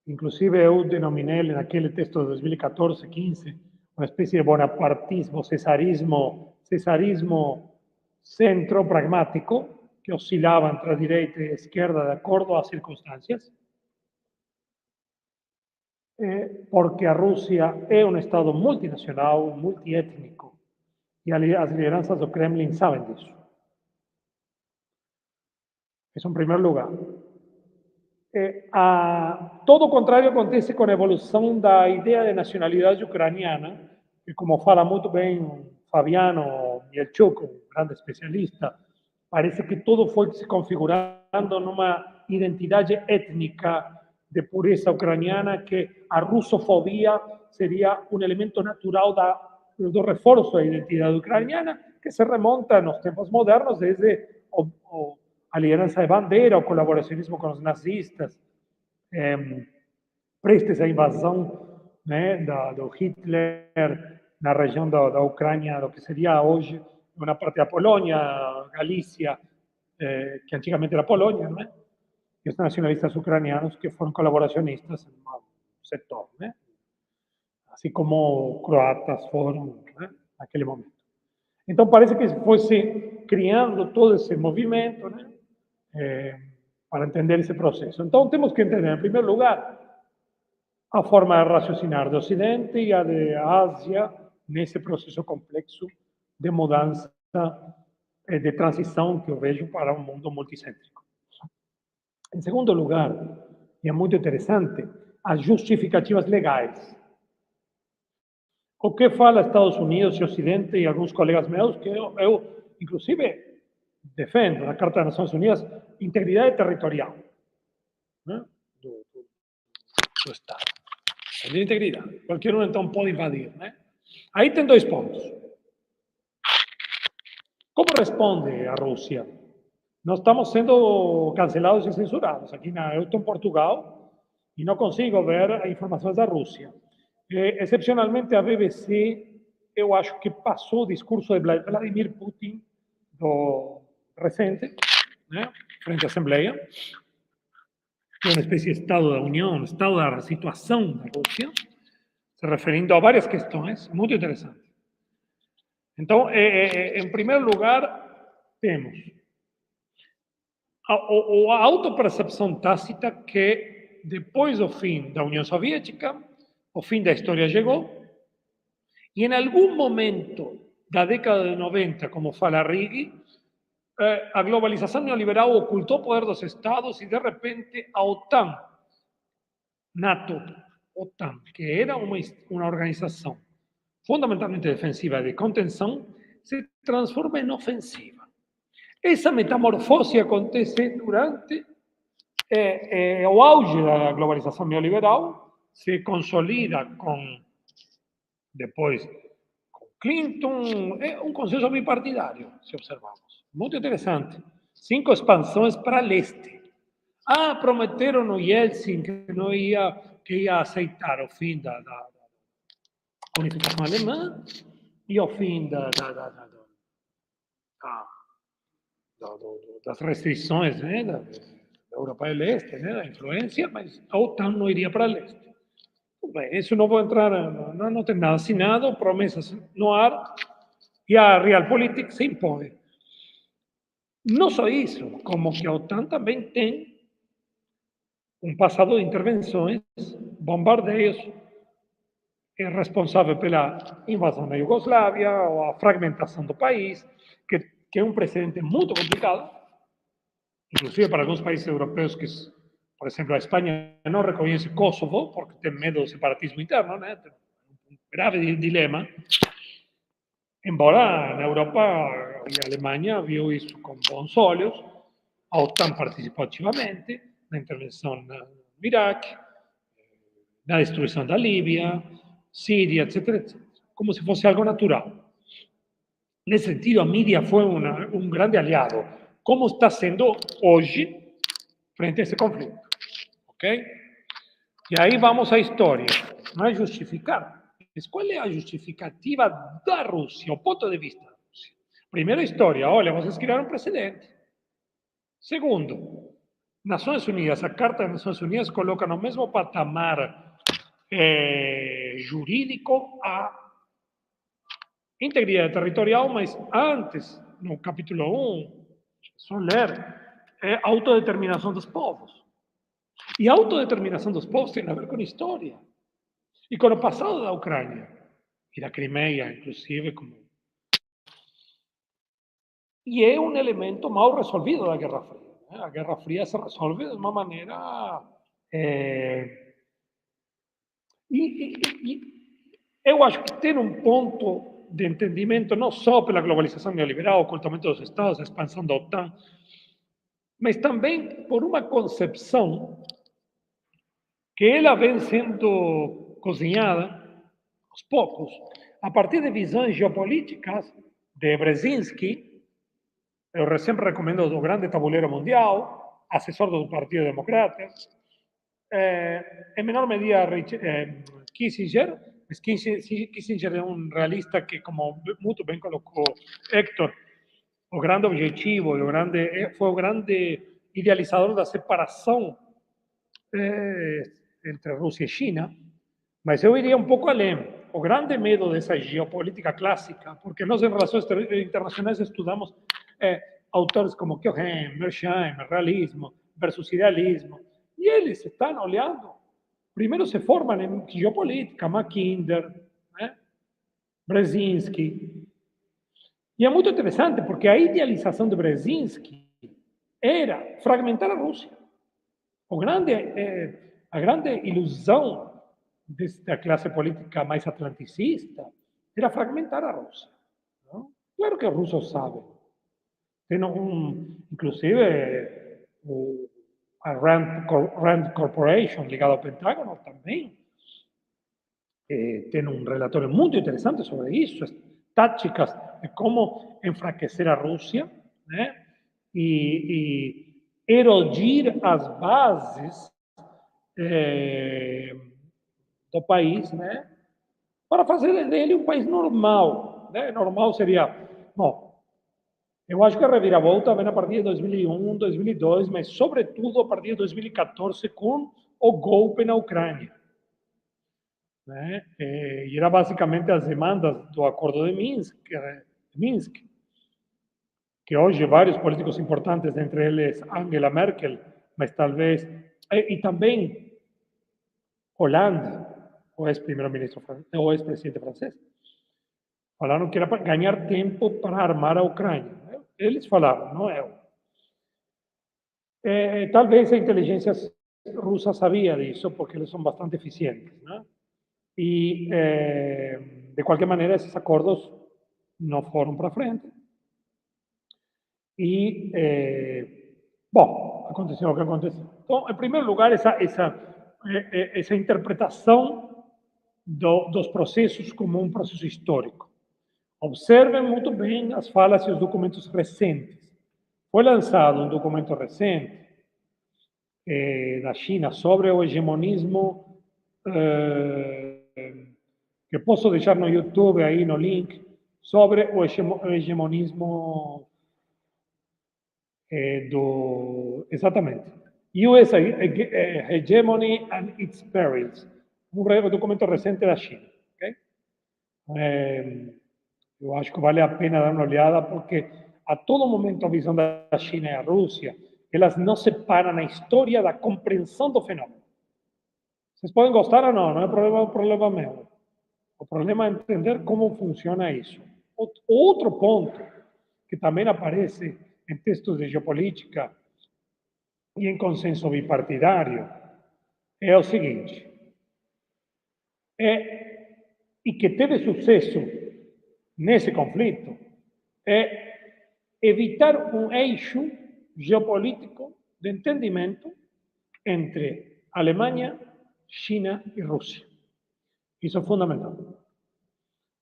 Inclusive, eu denominei naquele texto de 2014, 15, uma espécie de bonapartismo, cesarismo centro-pragmático, que oscilava entre a direita e a esquerda de acordo às circunstâncias. Porque a Rússia é um Estado multinacional, multiétnico, e as lideranças do Kremlin sabem disso. Isso em primeiro lugar. Todo o contrário acontece com a evolução da ideia de nacionalidade ucraniana, que, como fala muito bem o Fabiano Mielchuk, um grande especialista, parece que tudo foi se configurando numa identidade étnica de pureza ucraniana, que a russofobia seria um elemento natural do reforço da identidade ucraniana, que se remonta nos tempos modernos desde a liderança de Bandera, o colaboracionismo com os nazistas, prestes à invasão, né, do Hitler na região da Ucrânia, do que seria hoje uma parte da Polônia, Galícia, que antigamente era Polônia, né? E os nacionalistas ucranianos que foram colaboracionistas no setor, né? Assim como croatas foram, né, naquele momento. Então parece que fosse criando todo esse movimento, né, para entender esse processo. Então temos que entender, em primeiro lugar, a forma de raciocinar do Ocidente e a de Ásia nesse processo complexo de mudança, de transição que eu vejo para um mundo multicêntrico. Em segundo lugar, e é muito interessante, as justificativas legais. O que fala Estados Unidos e Ocidente e alguns colegas meus, que eu inclusive, defendo na Carta das Nações Unidas, integridade territorial, né, do Estado. De integridade. Qualquer um, então, pode invadir, né? Aí tem dois pontos. Como responde a Rússia? Nós estamos sendo cancelados e censurados. Aqui eu estou em Portugal e não consigo ver informações da Rússia. Excepcionalmente, a BBC, eu acho que passou o discurso de Vladimir Putin recente, né, frente à Assembleia, que é uma espécie de Estado da União, Estado da situação da Rússia, se referindo a várias questões, muito interessante. Então, em primeiro lugar, temos a autopercepção tácita que, depois do fim da União Soviética, o fim da história chegou, e em algum momento da década de 90, como fala Righi, a globalização neoliberal ocultou o poder dos Estados e, de repente, a OTAN, NATO, OTAN, que era uma organização fundamentalmente defensiva de contenção, se transforma em ofensiva. Essa metamorfose acontece durante o auge da globalização neoliberal se consolida depois com Clinton, um consenso bipartidário, se observamos. Muito interessante. 5 expansões para leste. Prometeram no Yeltsin que ia aceitar o fim da unificação alemã e o fim das restrições, né, da Europa do Leste, né, da influência, mas a OTAN não iria para leste. Bem, isso não vou entrar, não tem nada assinado, promessas no ar, e a Realpolitik se impõe. Não só isso, como que a OTAN também tem um passado de intervenções, bombardeios, é responsável pela invasão da Iugoslávia, ou a fragmentação do país, que é um precedente muito complicado, inclusive para alguns países europeus que, por exemplo, a Espanha não reconhece Kosovo porque tem medo do separatismo interno, né? Tem um grave dilema. Embora na Europa e a Alemanha viu isso com bons olhos, a OTAN participou ativamente na intervenção no Iraque, na destruição da Líbia, Síria, etc., como se fosse algo natural. Nesse sentido, a mídia foi um grande aliado, como está sendo hoje, frente a esse conflito. Ok? E aí vamos à história. Não é justificar, mas qual é a justificativa da Rússia, o ponto de vista da Rússia? Primeiro, a história. Olha, vocês criaram um precedente. Segundo, Nações Unidas, a Carta das Nações Unidas coloca no mesmo patamar jurídico a integridade territorial, mas antes, no capítulo 1, só ler, autodeterminação dos povos. E a autodeterminação dos povos tem a ver com história e com o passado da Ucrânia e da Crimeia, inclusive. E é um elemento mal resolvido da Guerra Fria. A Guerra Fria se resolve de uma maneira... eu acho que tem um ponto de entendimento não só pela globalização neoliberal, o ocultamento dos Estados, a expansão da OTAN, mas também por uma concepção que ela vem sendo cozinhada, aos poucos, a partir de visões geopolíticas de Brzezinski. Eu sempre recomendo o Grande Tabuleiro Mundial, assessor do Partido Democrata, em menor medida Kissinger, mas Kissinger é um realista que, como muito bem colocou Héctor, o grande objetivo, foi o grande idealizador da separação entre Rússia e China, mas eu iria um pouco além. O grande medo dessa geopolítica clássica, porque nós em relações internacionais estudamos autores como Keohane, Mearsheimer, realismo versus idealismo, e eles estão olhando, primeiro se formam em geopolítica, Mackinder, né? Brzezinski. E é muito interessante, porque a idealização de Brzezinski era fragmentar a Rússia. A grande ilusão da classe política mais atlanticista era fragmentar a Rússia. Não? Claro que os russos sabem. Tem inclusive, a Rand Corporation, ligada ao Pentágono, também tem um relatório muito interessante sobre isso, táticas de como enfraquecer a Rússia, né? E erodir as bases do país, né? Para fazer dele um país normal. Né? Normal seria... Bom, eu acho que a reviravolta vem a partir de 2001, 2002, mas sobretudo a partir de 2014 com o golpe na Ucrânia. Né? E era basicamente as demandas do Acordo de Minsk, que hoje vários políticos importantes, entre eles Angela Merkel, mas talvez... E também Hollande, o ex-primeiro-ministro, o ex-presidente francês, falaram que era para ganhar tempo para armar a Ucrânia. Eles falaram, não eu. Talvez a inteligência russa sabia disso, porque eles são bastante eficientes. Né? E, de qualquer maneira, esses acordos não foram para frente. E, bom, aconteceu o que aconteceu. Então, em primeiro lugar, essa interpretação dos processos como um processo histórico. Observem muito bem as falas e os documentos recentes. Foi lançado um documento recente da China sobre o hegemonismo, que posso deixar no YouTube aí no link, sobre o hegemonismo exatamente, US Hegemony and its Perils, um documento recente da China. Okay? Eu acho que vale a pena dar uma olhada, porque a todo momento a visão da China e a Rússia, elas não separam a história da compreensão do fenômeno. Vocês podem gostar ou não, não é problema meu. O problema é entender como funciona isso. Outro ponto que também aparece em textos de geopolítica e em consenso bipartidário é o seguinte, e que teve sucesso nesse conflito, é evitar um eixo geopolítico de entendimento entre Alemanha, China e Rússia. Isso é fundamental.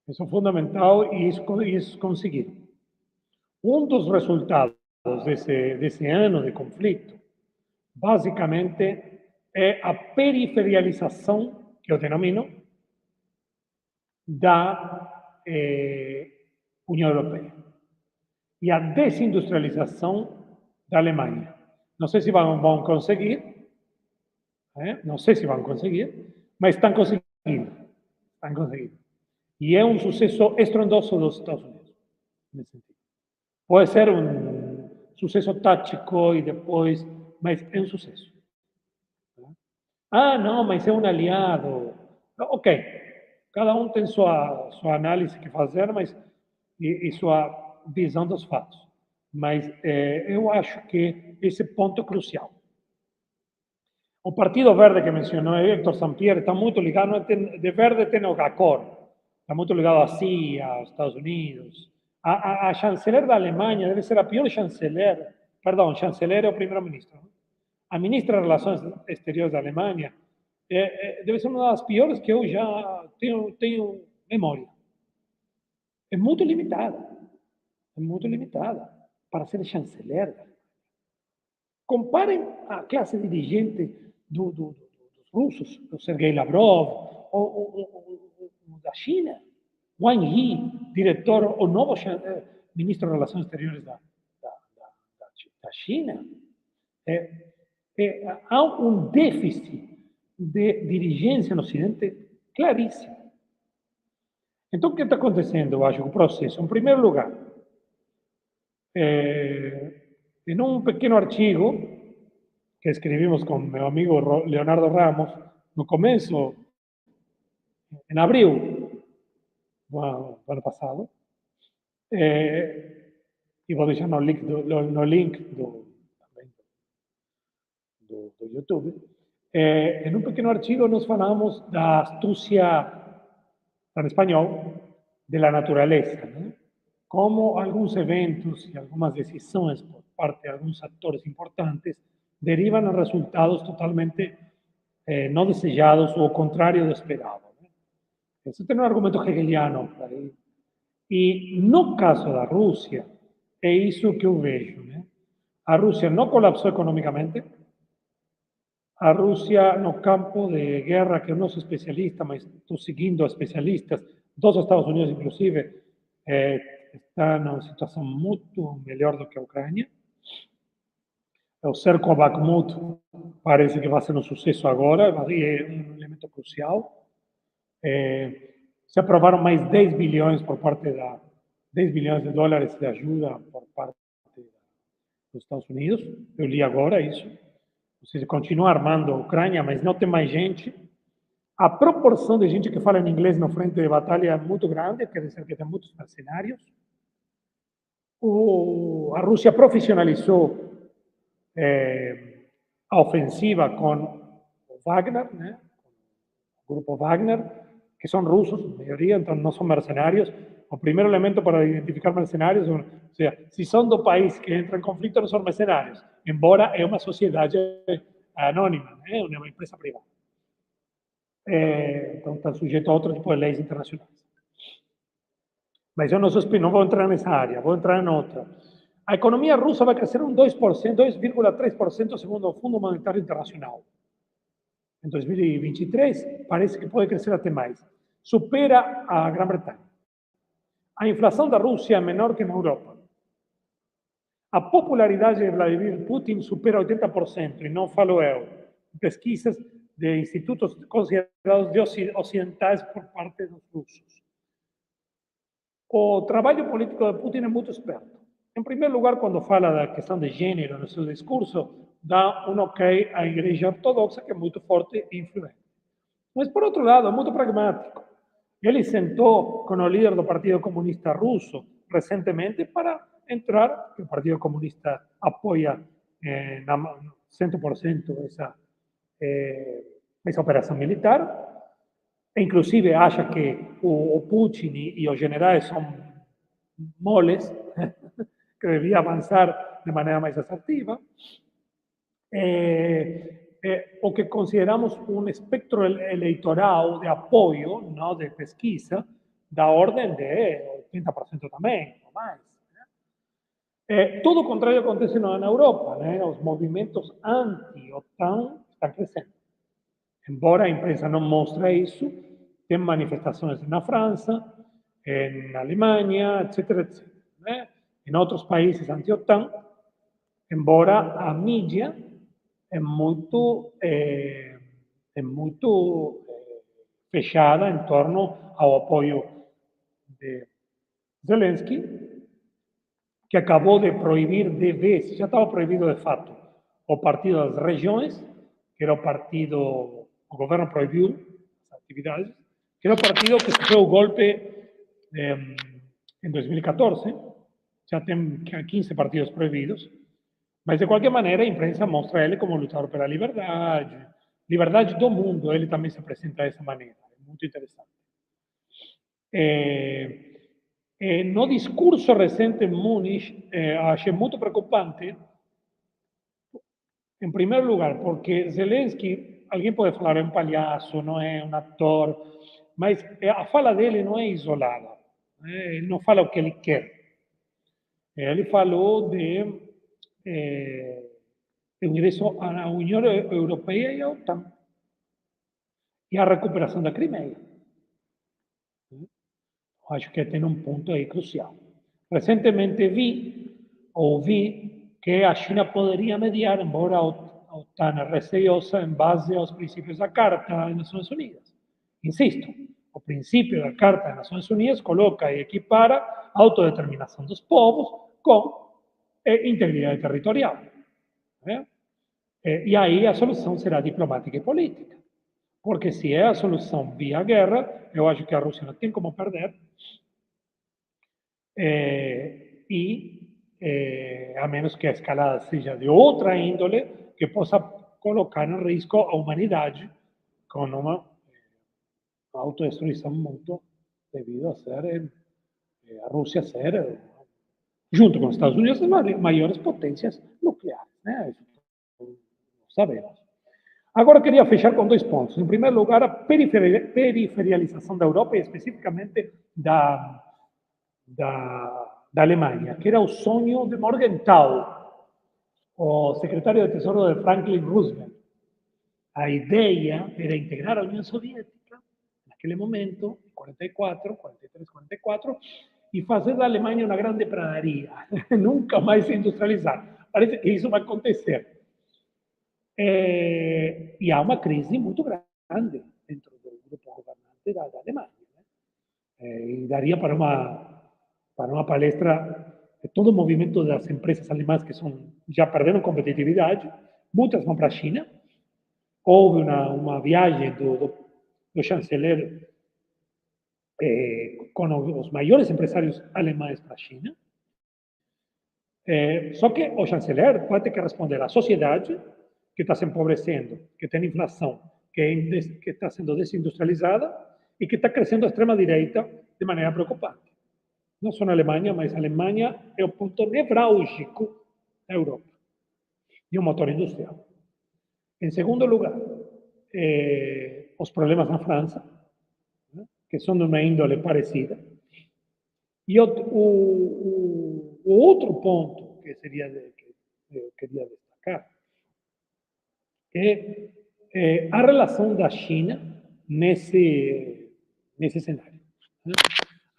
Isso é fundamental e isso conseguiram. Um dos resultados desse ano de conflito, basicamente, é a periferialização, que eu denomino, da União Europeia e a desindustrialização da Alemanha. Não sei se vão conseguir, não sei se vão conseguir, mas estão conseguindo. Estão conseguindo. E é um sucesso estrondoso dos Estados Unidos, nesse sentido. Pode ser um sucesso tático e depois, mas é um sucesso. Ah, não, mas é um aliado. Ok, cada um tem sua análise que fazer, mas e sua visão dos fatos. Mas eu acho que esse ponto é crucial. O Partido Verde que mencionou Héctor Sampier está muito ligado, de verde tem o GACOR, está muito ligado à CIA, aos Estados Unidos. A chanceler da Alemanha deve ser a pior chanceler, perdão, chanceler é o primeiro-ministro. A ministra de Relações Exteriores da Alemanha deve ser uma das piores que eu já tenho memória. É muito limitada para ser chanceler. Comparem a classe dirigente dos russos, do Sergei Lavrov, ou da China, Wang Yi, diretor, o novo ministro de Relações Exteriores da China. Há um déficit de dirigência no Ocidente claríssimo. Então, o que está acontecendo, eu acho, o processo? Em primeiro lugar, em um pequeno artigo que escrevimos com meu amigo Leonardo Ramos, no começo, em abril do ano passado, e vou deixar no link do YouTube, em um pequeno artigo nós falamos da astúcia, em espanhol, da natureza, né? Como alguns eventos e algumas decisões por parte de alguns atores importantes derivam em resultados totalmente não desejados ou ao contrário do esperado. Né? Esse tem um argumento hegeliano aí. E no caso da Rússia, é isso que eu vejo. Né? A Rússia não colapsou economicamente. A Rússia, no campo de guerra, que eu não sou especialista, mas estou seguindo especialistas dos Estados Unidos, inclusive, está numa situação muito melhor do que a Ucrânia. O cerco a Bakhmut parece que vai ser um sucesso agora, é um elemento crucial. Se aprovaram mais 10 bilhões por parte 10 bilhões de dólares de ajuda por parte dos Estados Unidos. Eu li agora isso. Ou seja, continua armando a Ucrânia, mas não tem mais gente. A proporção de gente que fala em inglês na frente de batalha é muito grande, quer dizer que tem muitos mercenários. A Rússia profissionalizou a ofensiva com o Wagner, né? O grupo Wagner, que são russos, a maioria, então não são mercenários. O primeiro elemento para identificar mercenários, ou seja, se são do país que entra em conflito, não são mercenários, embora é uma sociedade anônima, né? Uma empresa privada. Então está sujeito a outro tipo de leis internacionais. Mas eu não vou entrar nessa área, vou entrar em outra. A economia russa vai crescer um 2%, 2,3% segundo o Fundo Monetário Internacional. Em 2023, parece que pode crescer até mais. Supera a Grã-Bretanha. A inflação da Rússia é menor que na Europa. A popularidade de Vladimir Putin supera 80%, e não falo eu. Pesquisas de institutos considerados de ocidentais por parte dos russos. O trabalho político de Putin é muito esperto. Em primeiro lugar, quando fala da questão de gênero no seu discurso, dá um ok à Igreja Ortodoxa, que é muito forte e influente. Mas, por outro lado, é muito pragmático. Ele sentou com o líder do Partido Comunista Russo recentemente para entrar, que o Partido Comunista apoia 100% essa operação militar, inclusive acha que o Putin e os generais são moles, que devia avançar de maneira mais assertiva. O que consideramos um espectro eleitoral de apoio, não de pesquisa, da ordem de 80% também, ou mais. Todo o contrário acontece na Europa, né? Os movimentos anti-OTAN estão crescendo. Embora a imprensa não mostre isso, tem manifestações na França, na Alemanha, etc., etc., né? Em outros países anti-OTAN, embora a mídia é muito fechada em torno ao apoio de Zelensky, que acabou de proibir de vez, já estava proibido de fato, o Partido das Regiões, que era o governo proibiu as atividades, que era o partido que sofreu o golpe em 2014, já tem 15 partidos proibidos, mas de qualquer maneira a imprensa mostra ele como lutador pela liberdade do mundo, ele também se apresenta dessa maneira, é muito interessante. No discurso recente em Múnich, achei muito preocupante, em primeiro lugar, porque Zelensky, alguém pode falar, é um palhaço, não é um ator, mas a fala dele não é isolada, né? Ele não fala o que ele quer. Ele falou de ingresso à União Europeia e à OTAN, e a recuperação da Crimeia. Acho que tem um ponto aí crucial. Recentemente ouvi que a China poderia mediar, embora a OTAN é receiosa, em base aos princípios da Carta das Nações Unidas. Insisto, o princípio da Carta das Nações Unidas coloca e equipara a autodeterminação dos povos com integridade territorial. Né? E aí a solução será diplomática e política. Porque se é a solução via guerra, eu acho que a Rússia não tem como perder. A menos que a escalada seja de outra índole, que possa colocar em risco a humanidade com uma autodestruição mútua devido a Rússia ser, junto com os Estados Unidos, as maiores potências nucleares. Né? Isso sabemos. Agora, queria fechar com 2 pontos. Em primeiro lugar, a periferialização da Europa e especificamente da Alemanha, que era o sonho de Morgenthau, o secretário de Tesouro de Franklin Roosevelt. A ideia era integrar a União Soviética, naquele momento, 43, 44, e fazer da Alemanha uma grande pradaria, nunca mais se industrializar. Parece que isso vai acontecer. E há uma crise muito grande dentro do grupo governante da Alemanha. Né? E daria para uma palestra de todo o movimento das empresas alemãs que já perderam competitividade, muitas vão para a China. Houve uma viagem do chanceler com os maiores empresários alemães para a China. Só que o chanceler vai ter que responder à sociedade que está se empobrecendo, que tem inflação, que está sendo desindustrializada e que está crescendo a extrema-direita de maneira preocupante. Não só na Alemanha, mas a Alemanha é o ponto nevrálgico da Europa e o motor industrial. Em segundo lugar, os problemas na França, né, que são de uma índole parecida. E o outro ponto que eu queria destacar é a relação da China nesse cenário. Né?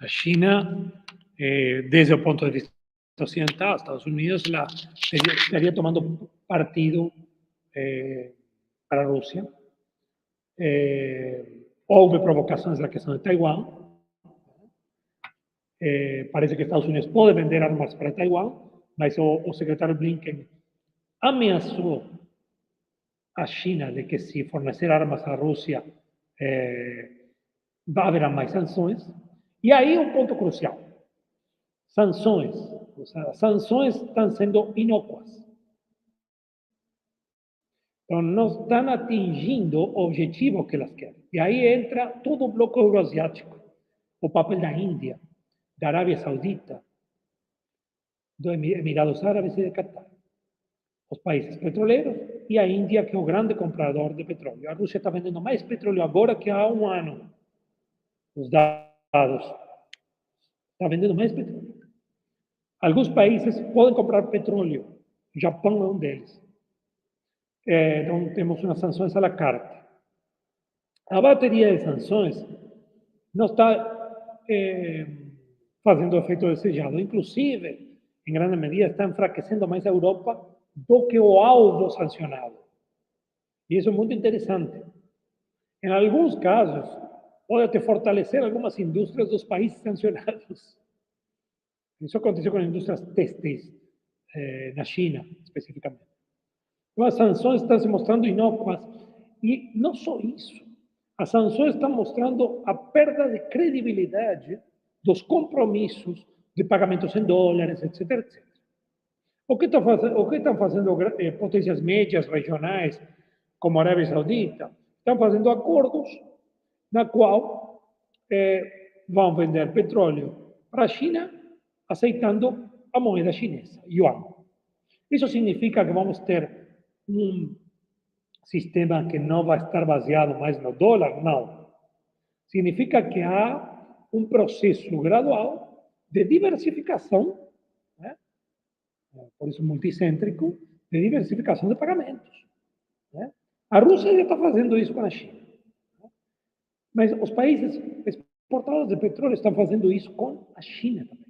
A China, desde o ponto de vista ocidental, Estados Unidos, estaría tomando partido para Rusia. Houve provocações na questão de Taiwán. Parece que Estados Unidos pode vender armas para Taiwán, mas o secretário Blinken ameaçou a China de que se fornecer armas à Rússia, haverá mais sanções. E aí um ponto crucial. Sanções. O sea, as sanções estão sendo inócuas. Então, não estão atingindo o objetivo que elas querem. E aí entra todo o bloco euroasiático, o papel da Índia, da Arábia Saudita, dos Emirados Árabes e de Catar. Os países petroleiros e a Índia, que é o grande comprador de petróleo. A Rússia está vendendo mais petróleo agora que há um ano. Os dados. Está vendendo mais petróleo. Alguns países podem comprar petróleo. O Japão é um deles. Então, temos umas sanções à la carte. A bateria de sanções não está fazendo o efeito desejado. Inclusive, em grande medida, está enfraquecendo mais a Europa do que o alvo sancionado. E isso é muito interessante. Em alguns casos, pode até fortalecer algumas indústrias dos países sancionados. Isso aconteceu com indústrias têxteis na China, especificamente. Então, as sanções estão se mostrando inócuas. E não só isso. As sanções estão mostrando a perda de credibilidade dos compromissos de pagamentos em dólares, etc, etc. O que estão fazendo potências médias regionais, como a Arábia Saudita? Estão fazendo acordos na qual vão vender petróleo para a China, aceitando a moeda chinesa, yuan. Isso significa que vamos ter um sistema que não vai estar baseado mais no dólar? Não. Significa que há um processo gradual de diversificação, né? Por isso multicêntrico, de diversificação de pagamentos. Né? A Rússia já está fazendo isso com a China. Né? Mas os países exportadores de petróleo estão fazendo isso com a China também.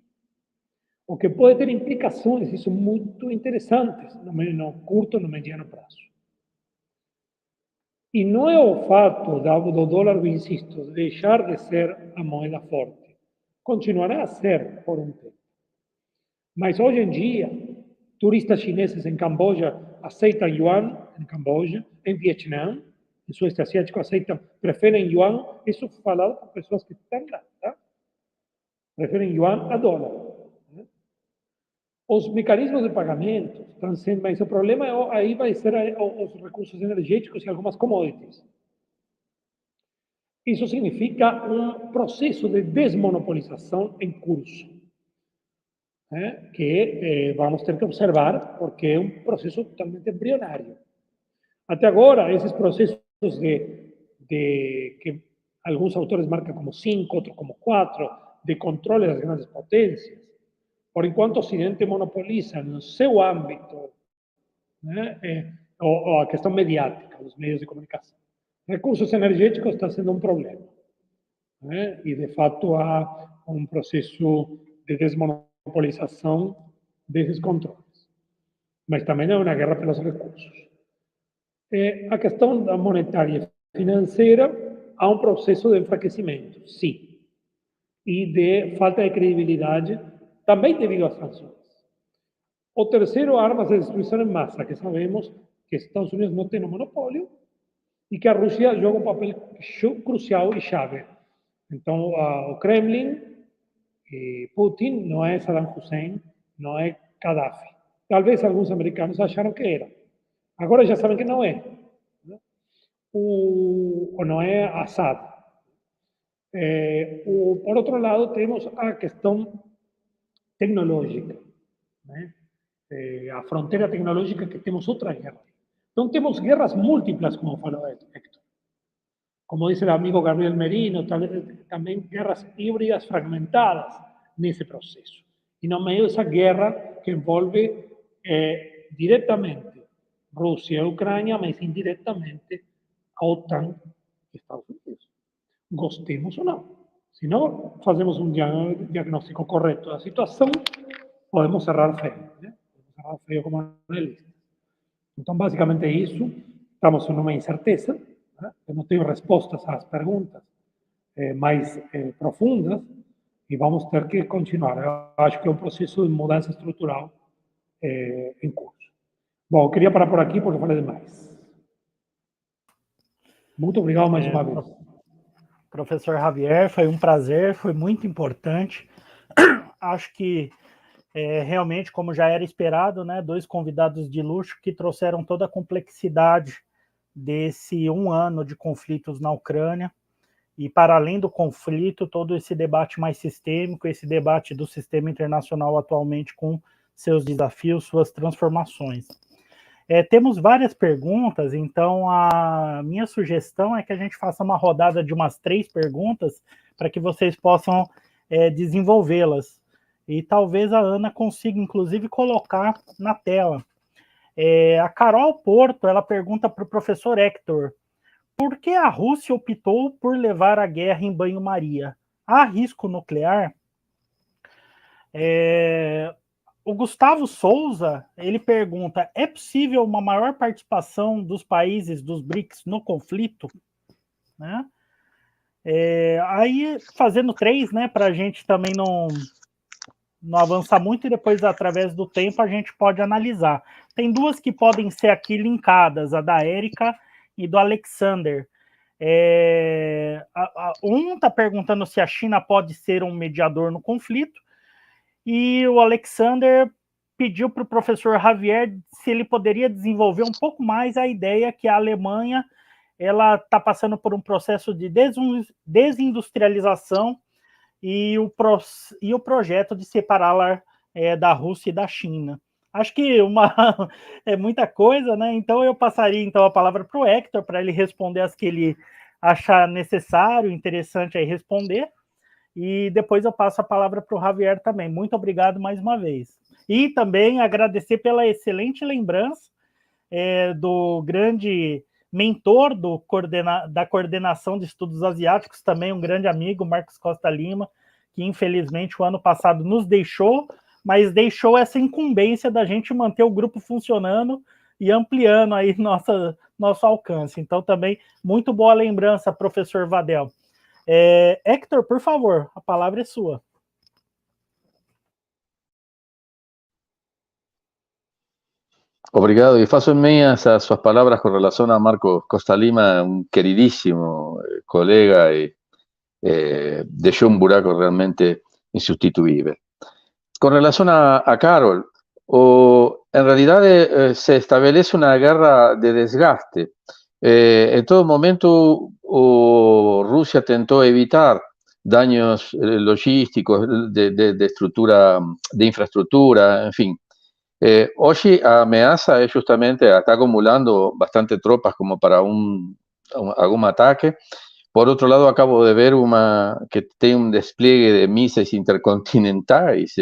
O que pode ter implicações, isso muito interessantes, no curto e no mediano prazo. E não é o fato do dólar, eu insisto, deixar de ser a moeda forte. Continuará a ser por um tempo. Mas hoje em dia, turistas chineses em Camboja aceitam yuan em Camboja, em Vietnã, em Sudeste Asiático preferem yuan. Isso falado por pessoas que estão lá, tá? Preferem yuan a dólar. Os mecanismos de pagamento estão sendo, mas o problema aí vai ser os recursos energéticos e algumas commodities. Isso significa um processo de desmonopolização em curso, né? Que vamos ter que observar, porque é um processo totalmente embrionário. Até agora, esses processos que alguns autores marcam como 5, outros como 4, de controle das grandes potências, por enquanto o Ocidente monopoliza no seu âmbito, né, a questão mediática, os meios de comunicação. Recursos energéticos está sendo um problema. Né, e, de fato, há um processo de desmonopolização desses controles. Mas também é uma guerra pelos recursos. A questão da monetária e financeira, há um processo de enfraquecimento, sim. E de falta de credibilidade, também devido às sanções. O terceiro, armas de destruição em massa, que sabemos que Estados Unidos não tem um monopólio e que a Rússia joga um papel crucial e chave. Então, o Kremlin, Putin, não é Saddam Hussein, não é Gaddafi. Talvez alguns americanos acharam que era. Agora já sabem que não é. Ou não é Assad. Por outro lado, temos a questão tecnológica, né? A fronteira tecnológica, que temos outra guerra. Então, temos guerras múltiplas, como falou Héctor. Como dice el amigo Gabriel Merino, también guerras híbridas fragmentadas nesse processo. E no meio dessa guerra que envolve diretamente Rússia e Ucrânia, mas indiretamente a OTAN e Estados Unidos. Gostemos ou não. Se não fazemos um diagnóstico correto da situação, podemos errar feio, né? Podemos errar feio como analistas. Então, basicamente é isso. Estamos numa incerteza. Eu não tenho respostas às perguntas mais profundas e vamos ter que continuar. Eu acho que é um processo de mudança estrutural em curso. Bom, eu queria parar por aqui porque falei demais. Muito obrigado mais uma vez. Professor Javier, foi um prazer, foi muito importante. Acho que realmente, como já era esperado, né, 2 convidados de luxo que trouxeram toda a complexidade desse 1 ano de conflitos na Ucrânia, e para além do conflito, todo esse debate mais sistêmico, esse debate do sistema internacional atualmente com seus desafios, suas transformações. Temos várias perguntas, então a minha sugestão é que a gente faça uma rodada de umas 3 perguntas para que vocês possam desenvolvê-las. E talvez a Ana consiga, inclusive, colocar na tela. A Carol Porto, ela pergunta para o professor Héctor, por que a Rússia optou por levar a guerra em banho-maria? Há risco nuclear? O Gustavo Souza, ele pergunta, é possível uma maior participação dos países dos BRICS no conflito? Né? Aí, fazendo 3, né, para a gente também não avançar muito e depois, através do tempo, a gente pode analisar. Tem 2 que podem ser aqui linkadas, a da Érica e do Alexander. Um está perguntando se a China pode ser um mediador no conflito, e o Alexander pediu para o professor Javier se ele poderia desenvolver um pouco mais a ideia que a Alemanha ela está passando por um processo de desindustrialização e o projeto de separá-la da Rússia e da China. Acho que é muita coisa, né? Então eu passaria então a palavra para o Héctor, para ele responder as que ele achar necessário, interessante aí responder, e depois eu passo a palavra para o Javier também. Muito obrigado mais uma vez. E também agradecer pela excelente lembrança do grande mentor da coordenação de estudos asiáticos, também um grande amigo, Marcos Costa Lima, que infelizmente o ano passado nos deixou, mas deixou essa incumbência da gente manter o grupo funcionando e ampliando aí nosso alcance. Então também muito boa lembrança, professor Vadel. Héctor, por favor, a palavra é sua. Obrigado, y faço minhas as suas palavras con relación a Marcos Costa Lima, un queridísimo colega, y dejó un buraco realmente insustituible. Con relación a Carol, en realidad se establece una guerra de desgaste. En todo momento Rusia tentó evitar daños logísticos de estructura, de infraestructura, en fin. Hoy a ameaça justamente está acumulando bastante tropas como para algún ataque. Por otro lado, acabo de ver que tiene un despliegue de mísseis intercontinentais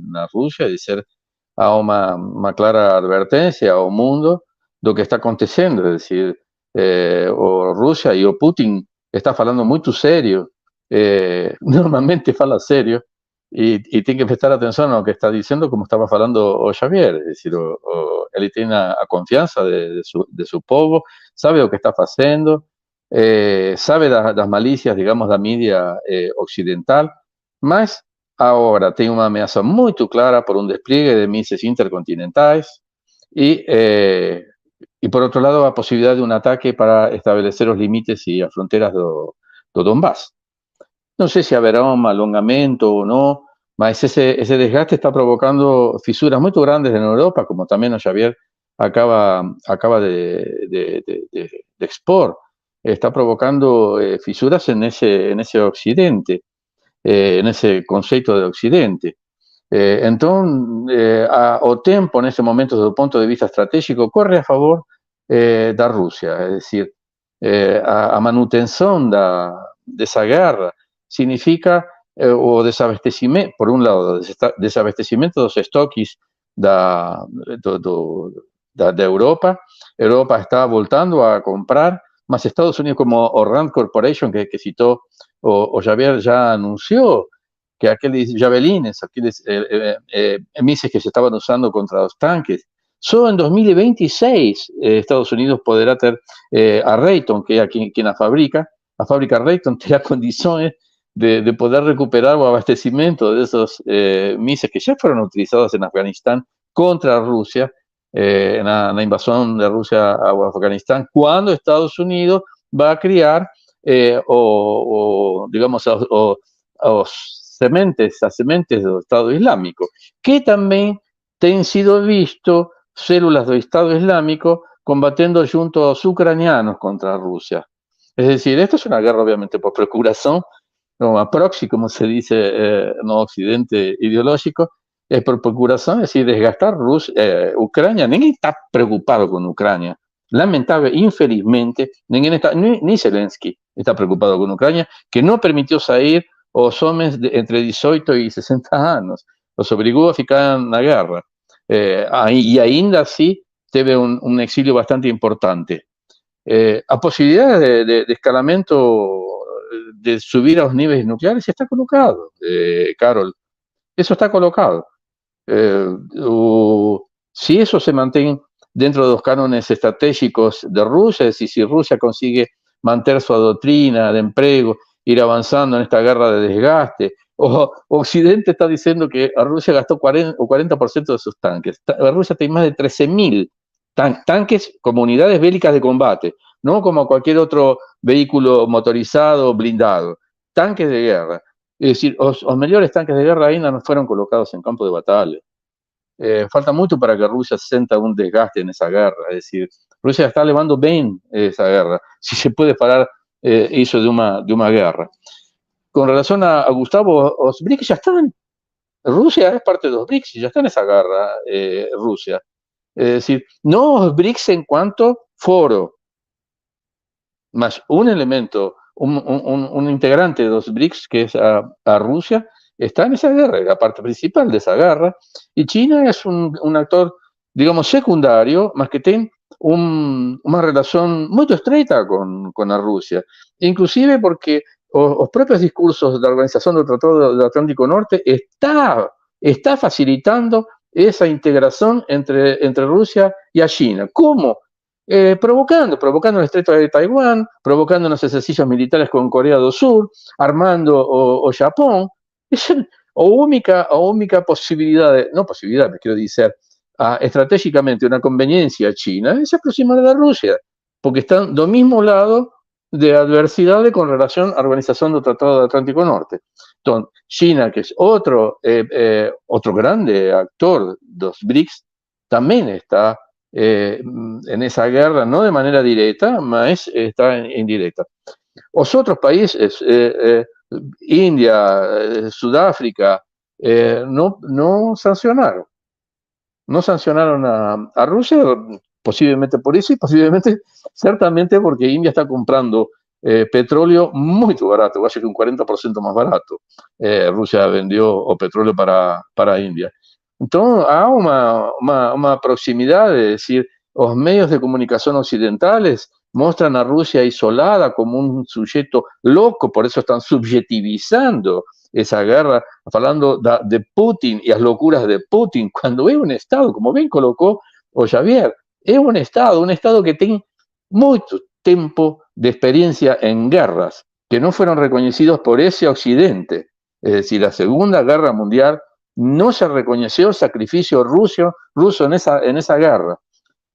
na Rússia, de ser uma clara advertência ao mundo do que está acontecendo. Es decir, Rusia y Putin está falando muito sério, normalmente fala sério, y tiene que prestar atención a lo que está diciendo, como estaba falando o Javier. Es decir, él tiene a confianza de su povo, sabe lo que está haciendo, sabe das malicias, digamos, da mídia occidental, mas agora tem uma ameaça muito clara por um despliegue de mísseis intercontinentais e por outro lado, a possibilidade de um ataque para estabelecer os limites e as fronteiras do Donbass. No sé si habrá un alongamento o no, mas ese desgaste está provocando fisuras muy grandes en Europa, como también Javier acaba de expor. Está provocando fisuras en ese occidente, en ese concepto de occidente. Entonces, o tempo, en ese momento, desde el punto de vista estratégico, corre a favor da Rússia. É decir, a manutenção dessa guerra significa o desabastecimento, por um lado, desabastecimento dos estoques da Europa. Europa está voltando a comprar, mas Estados Unidos, como o Rand Corporation que citó o Javier, ya anunció que aquellos javelines, aquellos mísiles que se estaban usando contra los tanques, solo en 2026 Estados Unidos podrá tener a Raytheon, que es quien la fábrica Raytheon tendrá condiciones de poder recuperar o abastecimiento de esos misiles que ya fueron utilizados en Afganistán contra Rusia, en la invasión de Rusia a Afganistán, cuando Estados Unidos va a criar digamos, as sementes do Estado Islámico, que também tem sido visto células do Estado Islámico combatiendo junto a los ucranianos contra Rusia. Es decir, esto es una guerra obviamente por procuración, no, a proxy, como se dice no occidente ideológico, es por procuración, es decir, desgastar Ucrania. Ninguém está preocupado con Ucrania. Lamentable, infelizmente, ni Zelensky está preocupado con Ucrania, que no permitió salir os homens entre 18 y 60 años. Los obligó a ficar en la guerra. Y ainda así teve un exilio bastante importante. A posibilidad de escalamiento, de subir a los niveles nucleares, está colocado, Carol. Eso está colocado. Si eso se mantiene dentro de los cánones estratégicos de Rusia, es decir, si Rusia consigue mantener su doctrina de empleo, ir avanzando en esta guerra de desgaste, o Occidente está diciendo que a Rusia gastó 40% de sus tanques. Rusia tiene más de 13.000 tanques como unidades bélicas de combate, no como cualquier otro vehículo motorizado blindado, tanques de guerra. Es decir, los mejores tanques de guerra ainda no fueron colocados en campo de batalla. Falta mucho para que Rusia sienta un desgaste en esa guerra. Es decir, Rusia está llevando bien esa guerra, si se puede parar eso de una guerra. Con relación a Gustavo, los BRICS ya están. Rusia es parte de los BRICS, ya está en esa guerra Rusia. Es decir, no los BRICS en cuanto foro, más un elemento, un integrante de los BRICS, que es a Rusia, está en esa guerra, la parte principal de esa guerra, y China es un actor, digamos, secundario, más que tiene una relación muy estreita con la Rusia, inclusive porque los propios discursos de la Organización del Tratado del Atlántico Norte está facilitando esa integración entre Rusia y a China. ¿Cómo? Provocando el estrecho de Taiwán, provocando unos ejercicios militares con Corea del Sur, armando o Japón. O única posibilidad, quiero decir, estratégicamente una conveniencia china es aproximar a la Rusia, porque están del mismo lado de adversidades con relación a la Organización del Tratado del Atlántico Norte. Entonces, China, que es otro grande actor de los BRICS, también está en esa guerra, no de manera directa, mas está indirecta. Los otros países, India, Sudáfrica, no sancionaron. No sancionaron a Rusia, posiblemente por eso y posiblemente, certamente porque India está comprando petróleo muy barato, casi que un 40% más barato. Rusia vendió petróleo para India. Entonces, hay una proximidad, es decir, los medios de comunicación occidentales muestran a Rusia isolada como un sujeto loco, por eso están subjetivizando esa guerra, hablando de Putin y las locuras de Putin, cuando es un Estado, como bien colocó Javier, es un Estado que tiene mucho tiempo de experiencia en guerras, que no fueron reconocidos por ese Occidente. Es decir, la Segunda Guerra Mundial no se reconoció el sacrificio ruso en esa guerra.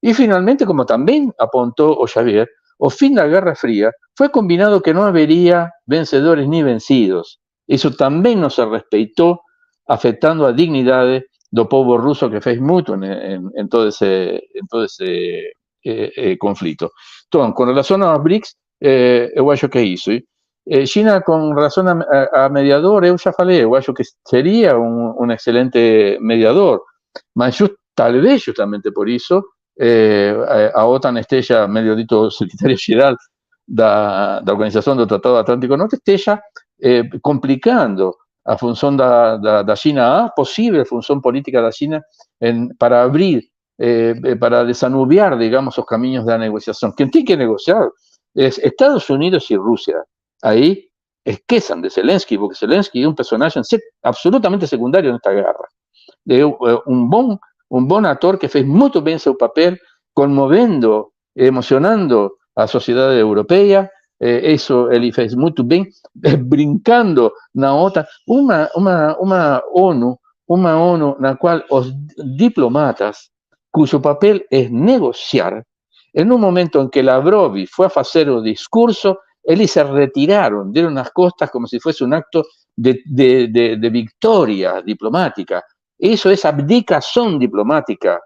Y finalmente, como también apuntó Javier, o fin de la Guerra Fría fue combinado que no habría vencedores ni vencidos. Eso también no se respetó, afectando a dignidad del pueblo ruso que fez mucho en todo ese conflicto. Entonces, con relación a los BRICS, eu acho que es eso. China, con relación a mediador, eu ya falei, eu acho que sería un excelente mediador, mas tal vez justamente por eso a OTAN esteja, medio dito o secretário-geral da Organização do Tratado Atlântico Norte, esteja complicando a função da China, a possível função política da China para abrir, para desanuviar, digamos, os caminhos da negociação. Quem tem que negociar é Estados Unidos e Rússia. Aí esqueçam de Zelensky, porque Zelensky é um personagem absolutamente secundário nesta guerra. É um bom ator que fez muito bem seu papel, conmovendo, emocionando a sociedade europeia. Isso ele fez muito bem, brincando na OTAN, uma ONU na qual os diplomatas, cujo papel é negociar, em um momento em que Lavrov foi a fazer o discurso, eles se retiraram, deram as costas como se fosse um acto de victoria diplomática. Eso es abdicación diplomática.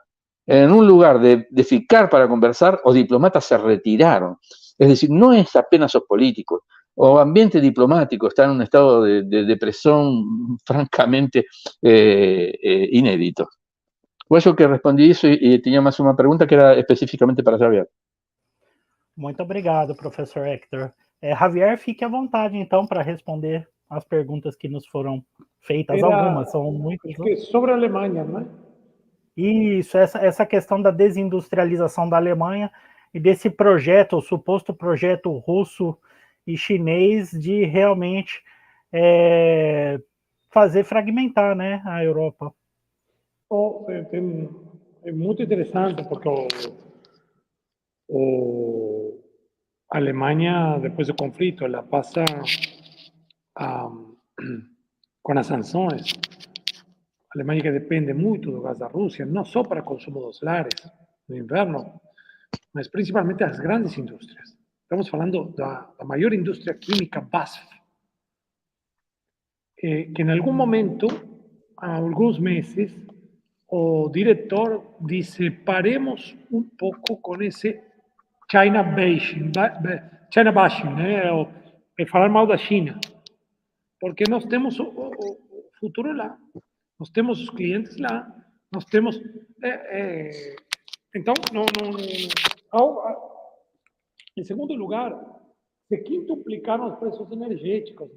En un lugar de ficar para conversar, los diplomatas se retiraron. Es decir, no es apenas los políticos. O ambiente diplomático está en un estado de depresión francamente inédito. Por eso que respondí eso y tenía más una pregunta que era específicamente para Javier. Muito obrigado, professor Hector. Javier, fique à vontade, então, para responder as perguntas que nos foram feitas. Algumas, são muitas. Sobre a Alemanha, não é? Isso, essa questão da desindustrialização da Alemanha e desse projeto, o suposto projeto russo e chinês de realmente fazer fragmentar, né, a Europa. É muito interessante, porque a Alemanha, depois do conflito, ela passa com as sanções. A Alemanha que depende muito do gás da Rússia, não só para consumo dos lares no inverno, mas principalmente das grandes indústrias. Estamos falando da maior indústria química, BASF, que em algum momento, há alguns meses, o diretor disse: paremos um pouco com esse China bashing, né? Falar mal da China, porque nós temos o futuro lá, nós temos os clientes lá, nós temos... Então, em segundo lugar, se quintuplicaram os preços energéticos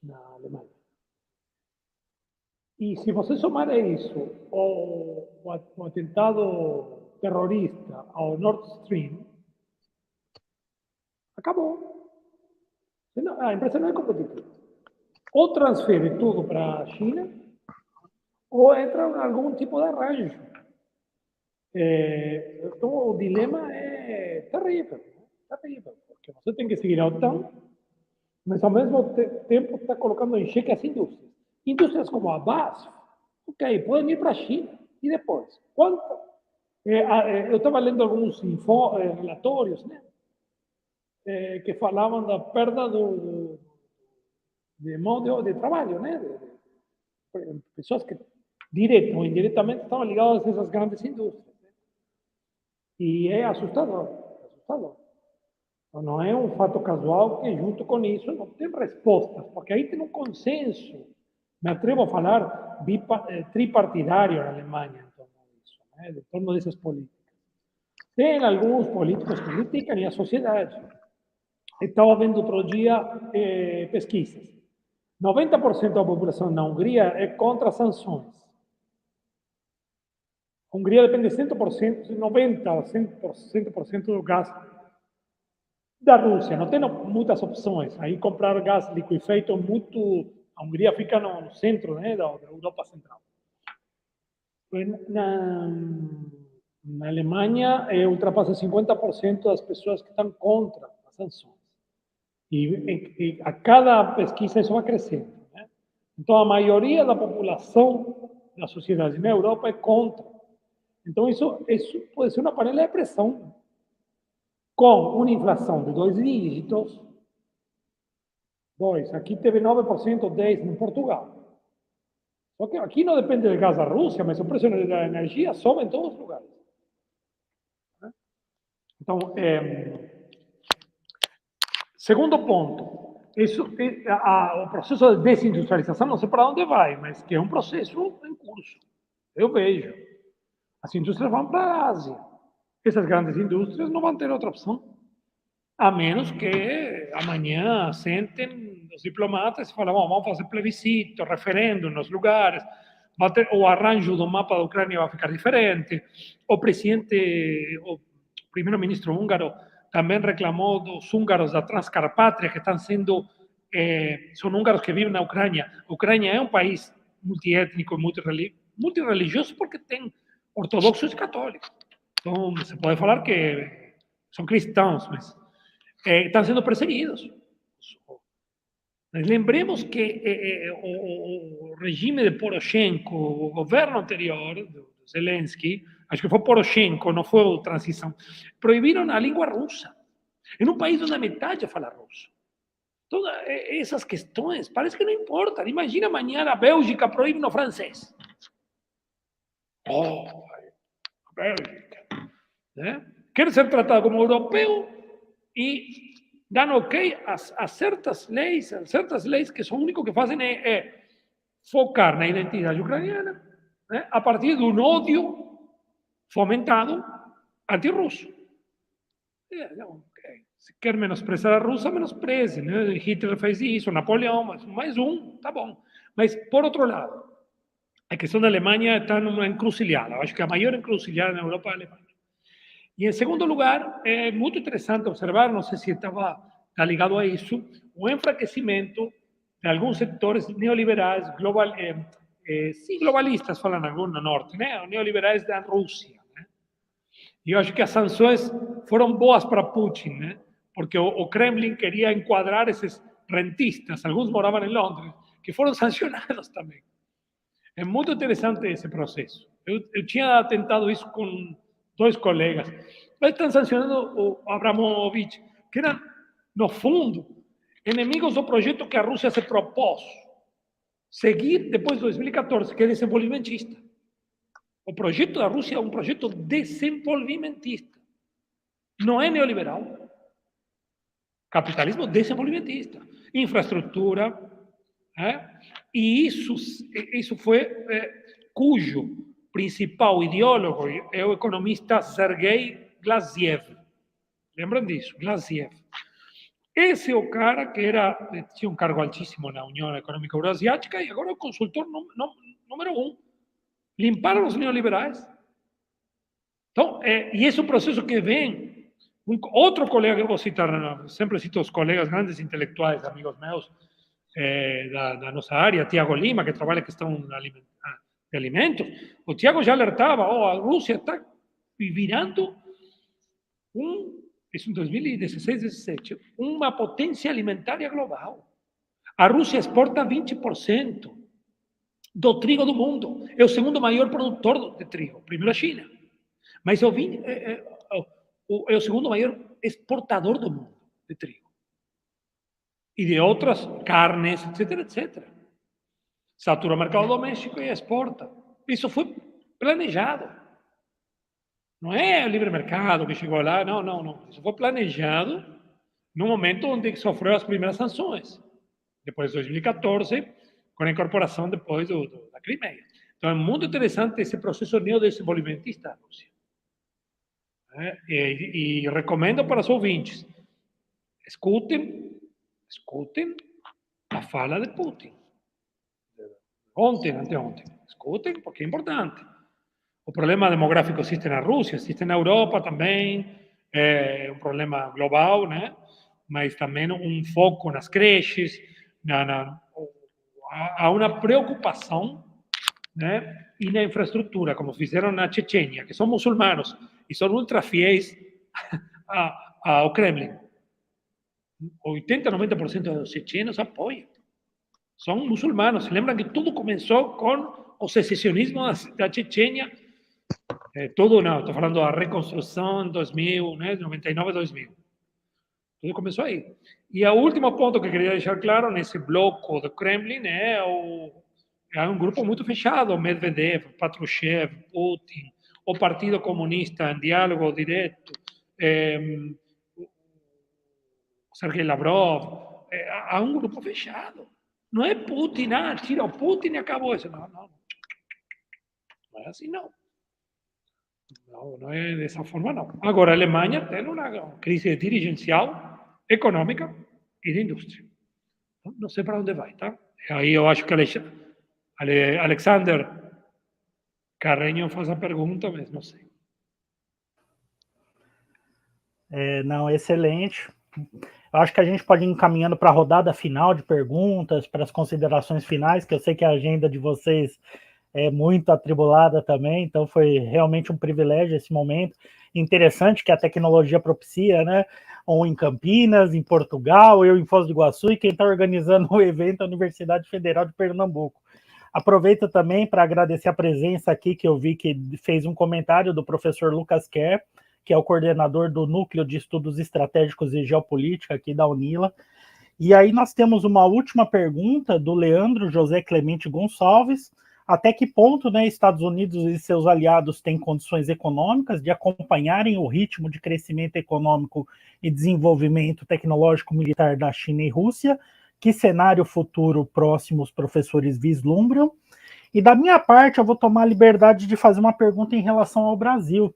na Alemanha. E se você somar a isso o atentado terrorista ao Nord Stream, acabou. A empresa não é competitiva. Ou transfere tudo para a China, ou entra em algum tipo de arranjo. Então, o dilema é terrível, porque você tem que seguir a OTAN, mas ao mesmo tempo está colocando em xeque as indústrias. Indústrias como a BASF, ok, podem ir para a China. E depois? Quanto? Eu estava lendo alguns relatórios, né, que falavam da perda de mão de trabalho, né, de pessoas que, direto ou indiretamente, estavam ligadas a essas grandes indústrias. Né? E é assustador, assustador. Então, não é um fato casual que, junto com isso, não tem respostas, porque aí tem um consenso. Me atrevo a falar tripartidário na Alemanha em torno disso, né? Em torno dessas políticas. Tem alguns políticos que criticam e a sociedade. Estava vendo outro dia pesquisas. 90% da população na Hungria é contra as sanções. A Hungria depende 100%, 100% do gás da Rússia. Não tem muitas opções. Aí comprar gás liquefeito muito... A Hungria fica no centro, né, da Europa Central. Na Alemanha, ultrapassa 50% das pessoas que estão contra as sanções. E a cada pesquisa isso vai crescendo. Né? Então, a maioria da população da sociedade na Europa é contra. Então, isso pode ser uma panela de pressão. Com uma inflação de 2 dígitos, aqui teve 9%, 10% em Portugal. Só que aqui não depende do gás da Rússia, mas o preço da energia sobe em todos os lugares. Então, segundo ponto, o processo de desindustrialização, não sei para onde vai, mas que é um processo em curso. Eu vejo. As indústrias vão para a Ásia. Essas grandes indústrias não vão ter outra opção. A menos que amanhã sentem os diplomatas e falem, vamos fazer plebiscito, referendo nos lugares, o arranjo do mapa da Ucrânia vai ficar diferente. O primeiro-ministro húngaro também reclamou dos húngaros da Transcarpátria, que estão sendo, são húngaros que vivem na Ucrânia. A Ucrânia é um país multiétnico e multirreligioso porque tem ortodoxos e católicos. Então, se pode falar que são cristãos, mas estão sendo perseguidos. Lembremos que o regime de Poroshenko, o governo anterior, do Zelensky, acho que foi Poroshenko, não foi a transição, proibiram a língua russa, em um país onde a metade fala russo. Todas essas questões parece que não importam. Imagina amanhã a Bélgica proíbe o francês. Oh, a Bélgica. Né? Quer ser tratado como europeu e dão ok a certas leis que são o único que fazem é focar na identidade ucraniana, né? A partir de um ódio fomentado anti-russo. Se quer menosprezar a Rússia, menospreze. Né? Hitler fez isso, Napoleão, mais um, tá bom. Mas, por outro lado, a questão da Alemanha está numa encruzilhada. Eu acho que a maior encruzilhada na Europa é a Alemanha. E, em segundo lugar, é muito interessante observar, não sei se está ligado a isso, o enfraquecimento de alguns setores neoliberais, globalistas, falam alguns no norte, né? Neoliberais da Rússia. Né? E eu acho que as sanções foram boas para Putin, né? Porque o Kremlin queria enquadrar esses rentistas, alguns moravam em Londres, que foram sancionados também. É muito interessante esse processo. Eu tinha tentado isso com 2 colegas. Eles estão sancionando o Abramovich, que eram, no fundo, inimigos do projeto que a Rússia se propôs seguir depois de 2014, que é desenvolvimentista. O projeto da Rússia é um projeto desenvolvimentista. Não é neoliberal. Capitalismo desenvolvimentista. Infraestrutura. E isso foi cujo principal ideólogo é o economista Sergei Glaziev. Lembram disso? Glaziev. Esse é o cara que tinha um cargo altíssimo na União Econômica Euroasiática e agora é o consultor número 1. Limparam os neoliberais. Então, e esse é um processo que vem. Outro colega que eu vou citar, sempre cito os colegas grandes intelectuais, amigos meus, da nossa área, Tiago Lima, que trabalha a questão de alimentos. O Tiago já alertava, a Rússia está virando isso em 2016, 2017, uma potência alimentar global. A Rússia exporta 20% do trigo do mundo. É o segundo maior produtor de trigo. Primeiro a China. Mas é o segundo maior exportador do mundo de trigo. E de outras carnes, etc, etc. Satura o mercado doméstico e exporta. Isso foi planejado. Não é o livre mercado que chegou lá, não. Isso foi planejado no momento onde sofreu as primeiras sanções. Depois de 2014, com a incorporação depois da Crimeia. Então é muito interessante esse processo neodesenvolvimentista da Rússia. E recomendo para os ouvintes, escutem a fala de Putin. Ontem, anteontem. Escutem, porque é importante. O problema demográfico existe na Rússia, existe na Europa também, é um problema global, né? Mas também um foco nas creches, há uma preocupação, né? E na infraestrutura, como fizeram na Chechênia, que são muçulmanos e são ultra fiéis ao Kremlin. 80, 90% dos chechenos apoiam. São muçulmanos. Se lembram que tudo começou com o secessionismo da Chechênia. Tudo não, estou falando da reconstrução 2000, né, 99, 2000. Tudo começou aí. E o último ponto que eu queria deixar claro nesse bloco do Kremlin é um grupo muito fechado, Medvedev, Patrushev, Putin, o Partido Comunista em diálogo direto, Sergei Lavrov, há um grupo fechado. Não é Putin, tira o Putin e acabou isso. Não é assim, não. Não é dessa forma, não. Agora, a Alemanha tem uma crise dirigencial, econômica e de indústria. Não sei para onde vai, tá? Aí eu acho que Alexander Carreño faz a pergunta, mas não sei. Não, excelente. Eu acho que a gente pode ir encaminhando para a rodada final de perguntas, para as considerações finais, que eu sei que a agenda de vocês é muito atribulada também, então foi realmente um privilégio esse momento. Interessante que a tecnologia propicia, né? Um em Campinas, em Portugal, eu em Foz do Iguaçu, e quem está organizando o evento é a Universidade Federal de Pernambuco. Aproveito também para agradecer a presença aqui, que eu vi que fez um comentário do professor Lucas Kerr, que é o coordenador do Núcleo de Estudos Estratégicos e Geopolítica aqui da UNILA. E aí nós temos uma última pergunta do Leandro José Clemente Gonçalves. Até que ponto, né, Estados Unidos e seus aliados têm condições econômicas de acompanharem o ritmo de crescimento econômico e desenvolvimento tecnológico militar da China e Rússia? Que cenário futuro próximo os professores vislumbram? E da minha parte, eu vou tomar a liberdade de fazer uma pergunta em relação ao Brasil.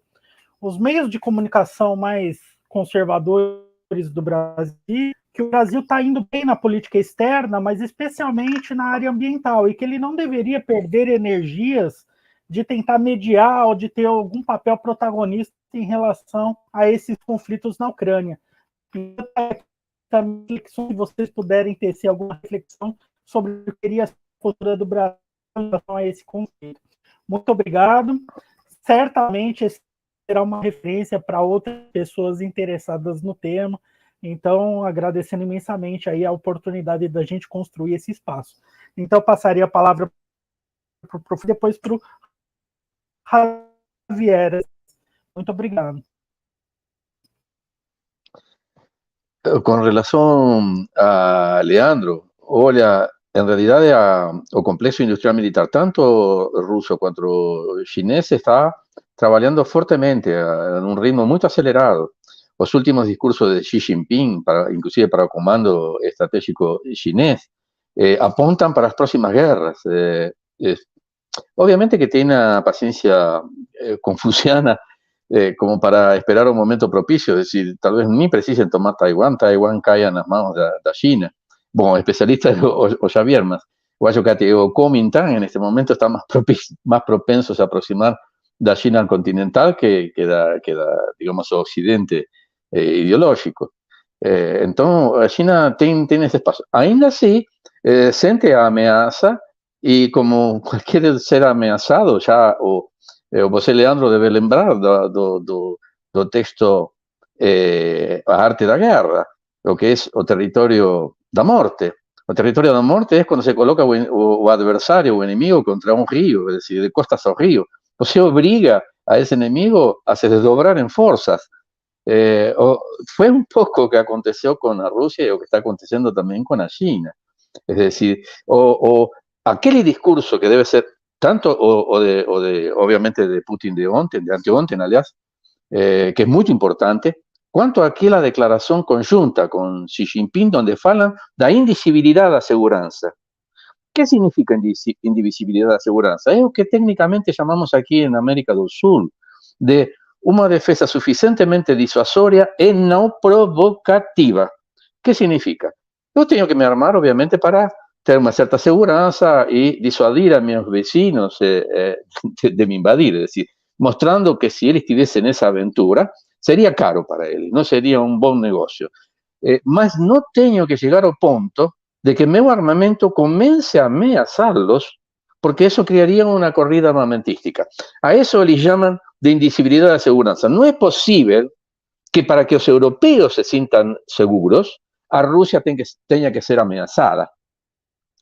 Os meios de comunicação mais conservadores do Brasil, que o Brasil está indo bem na política externa, mas especialmente na área ambiental, e que ele não deveria perder energias de tentar mediar ou de ter algum papel protagonista em relação a esses conflitos na Ucrânia. Se vocês puderem ter alguma reflexão sobre o que seria a postura do Brasil em relação a esse conflito. Muito obrigado. Certamente esse será uma referência para outras pessoas interessadas no tema. Então, agradecendo imensamente aí a oportunidade da gente construir esse espaço. Então, passaria a palavra para o prof, depois para o Javier. Muito obrigado. Con relación a Leandro, olha, en realidad o complexo industrial militar, tanto ruso cuanto chinés, está trabajando fuertemente en un ritmo muy acelerado. Los últimos discursos de Xi Jinping, inclusive para el comando estratégico chinés, apuntan para las próximas guerras. Obviamente que tiene una paciencia confuciana, como para esperar un momento propicio, es decir, tal vez ni precisen tomar Taiwán caiga en las manos de China. Bueno, especialistas o Javier más. O Kuomintang en este momento está más propensos a aproximar da China al continental que da digamos, o occidente ideológico. Entonces, China tiene ese espacio. Ainda así, siente a ameaça y como cualquier ser ameaçado, ya você, Leandro, debe lembrar do texto A Arte da Guerra, lo que es o territorio da morte. O territorio da morte es cuando se coloca o adversario o enemigo contra un río, es decir, de costas al río. Você obriga a ese enemigo a se desdobrar en fuerzas. Fue un poco lo que aconteció con la Rusia y lo que está aconteciendo también con la China. Es decir, aquel discurso que debe ser tanto obviamente de Putin de anteontem, aliás, que es muy importante, cuanto aquí la declaración conjunta con Xi Jinping, donde hablan de indivisibilidad de aseguranza. ¿Qué significa indivisibilidad de aseguranza? Es lo que técnicamente llamamos aquí en América del Sur, de una defensa suficientemente disuasoria y no provocativa. ¿Qué significa? Yo tengo que me armar, obviamente, para tener una cierta seguridad y disuadir a mis vecinos de me invadir, es decir, mostrando que si él estuviese en esa aventura, sería caro para él, no sería un buen negocio. Mas no tengo que llegar al punto de que mi armamento comience a ameazarlos, porque eso crearía una corrida armamentística. A eso le llaman de indivisibilidad de seguridad. No es posible que para que los europeos se sientan seguros, a Rusia tenga que ser amenazada,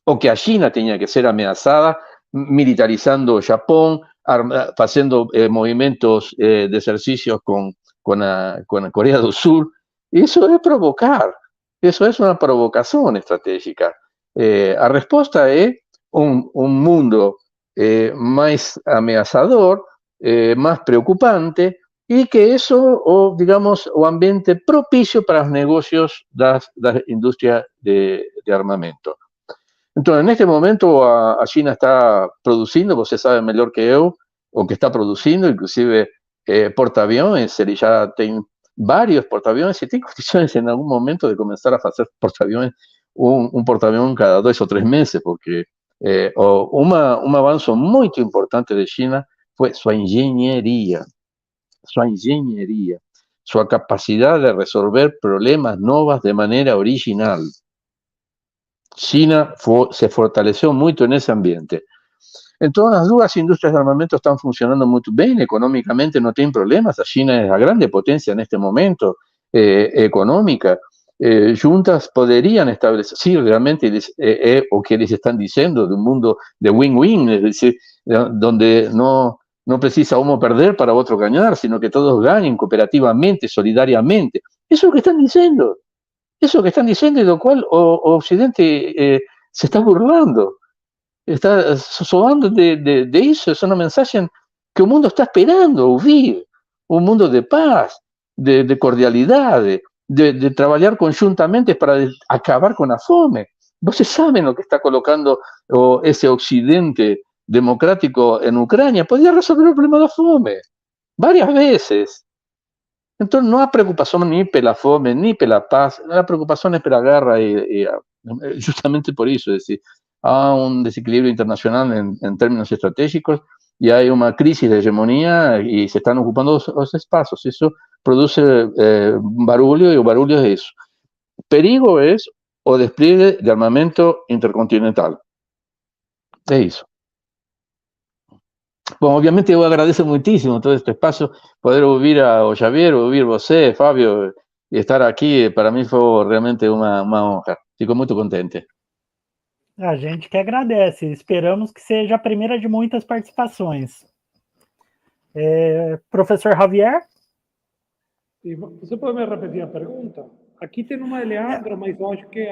o que a China tenga que ser amenazada, militarizando Japón, haciendo movimientos de ejercicios con Corea del Sur. Eso es provocar. Eso es una provocación estratégica. La respuesta es un mundo más amenazador, más preocupante, y que eso, digamos, o ambiente propicio para los negocios de la industria de armamento. Entonces, en este momento, a China está produciendo, usted sabe mejor que yo, o que está producindo, inclusive portaaviones, ele já tem vários portaaviones e tem condições em algum momento de começar a fazer portaaviones, um portaaviones cada 2 ou 3 meses, porque um avanço muito importante de China foi sua engenharia, sua capacidade de resolver problemas novos de maneira original. China se fortaleceu muito nesse ambiente. Então, as duas indústrias de armamento estão funcionando muito bem, econômicamente não tem problemas, a China é a grande potência neste momento econômica, juntas poderiam estabelecer, sim, realmente é o que eles estão dizendo, de um mundo de win-win, es decir, donde no precisa uno perder para otro ganar, sino que todos ganen cooperativamente, solidariamente. Eso es lo que están diciendo. Eso que están diciendo y lo cual Occidente se está burlando. Está zoando de eso. Es una mensaje que el mundo está esperando oír. Un mundo de paz, de cordialidad, de trabajar conjuntamente para acabar con la fome. Vocês saben lo que está colocando ese Occidente democrático en Ucrania. Podría resolver el problema de la fome varias veces. Entonces no hay preocupación ni por la fome, ni por la paz, la preocupación es por la guerra y justamente por eso, es decir, hay un desequilibrio internacional en términos estratégicos y hay una crisis de hegemonía y se están ocupando los espacios. Eso produce barullo y el barullo es eso. Perigo es o despliegue de armamento intercontinental. Es eso. Bom, obviamente eu agradeço muitíssimo todo este espaço, poder ouvir a Javier, ouvir você, Fábio, e estar aqui, para mim foi realmente uma honra. Fico muito contente. A gente que agradece, esperamos que seja a primeira de muitas participações. Professor Javier? Você pode me repetir a pergunta? Aqui tem uma de Leandro, mas eu acho que...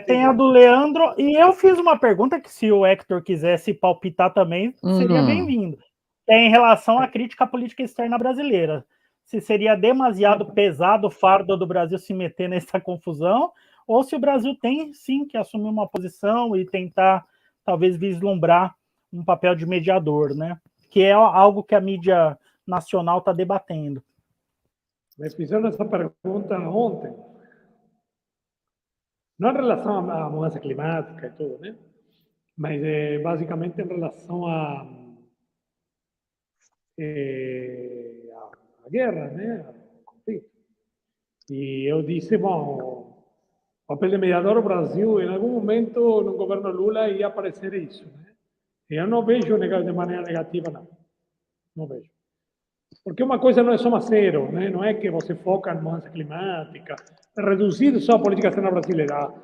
tem a do Leandro, e eu fiz uma pergunta que se o Hector quisesse palpitar também, seria bem-vindo. É em relação à crítica política externa brasileira. Se seria demasiado pesado o fardo do Brasil se meter nessa confusão, ou se o Brasil tem, sim, que assumir uma posição e tentar, talvez, vislumbrar um papel de mediador, né? Que é algo que a mídia nacional está debatendo. Me fizeram essa pergunta ontem. Não em relação à mudança climática e tudo, né? Mas basicamente em relação à guerra, né? Ao conflito. E eu disse, bom, o papel de mediador, o Brasil, em algum momento, no governo Lula, ia aparecer isso, né? E eu não vejo de maneira negativa, não. Não vejo. Porque uma coisa não é soma zero, né? Não é que você foca na mudança climática, reduzir só a política externa brasileira,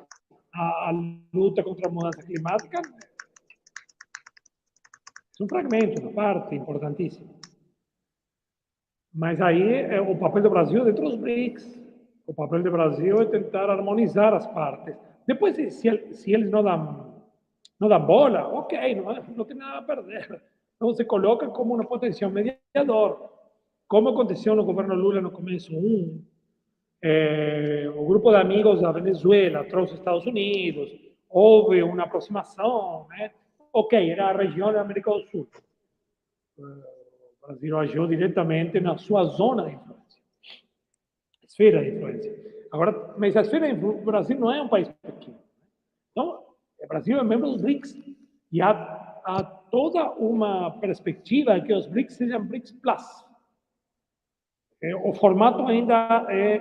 a luta contra a mudança climática é um fragmento, uma parte importantíssima. Mas aí o papel do Brasil dentro dos BRICS. O papel do Brasil é tentar harmonizar as partes. Depois, se eles não dão bola, ok, não tem nada a perder. Então se coloca como uma potência, um mediador. Como aconteceu no governo Lula no começo, o grupo de amigos da Venezuela trouxe os Estados Unidos, houve uma aproximação, né? Ok, era a região da América do Sul. O Brasil agiu diretamente na sua zona de influência, esfera de influência. Agora, mas a esfera de influência, o Brasil não é um país pequeno. Então, o Brasil é membro dos BRICS e há toda uma perspectiva de que os BRICS sejam BRICS Plus. O formato ainda é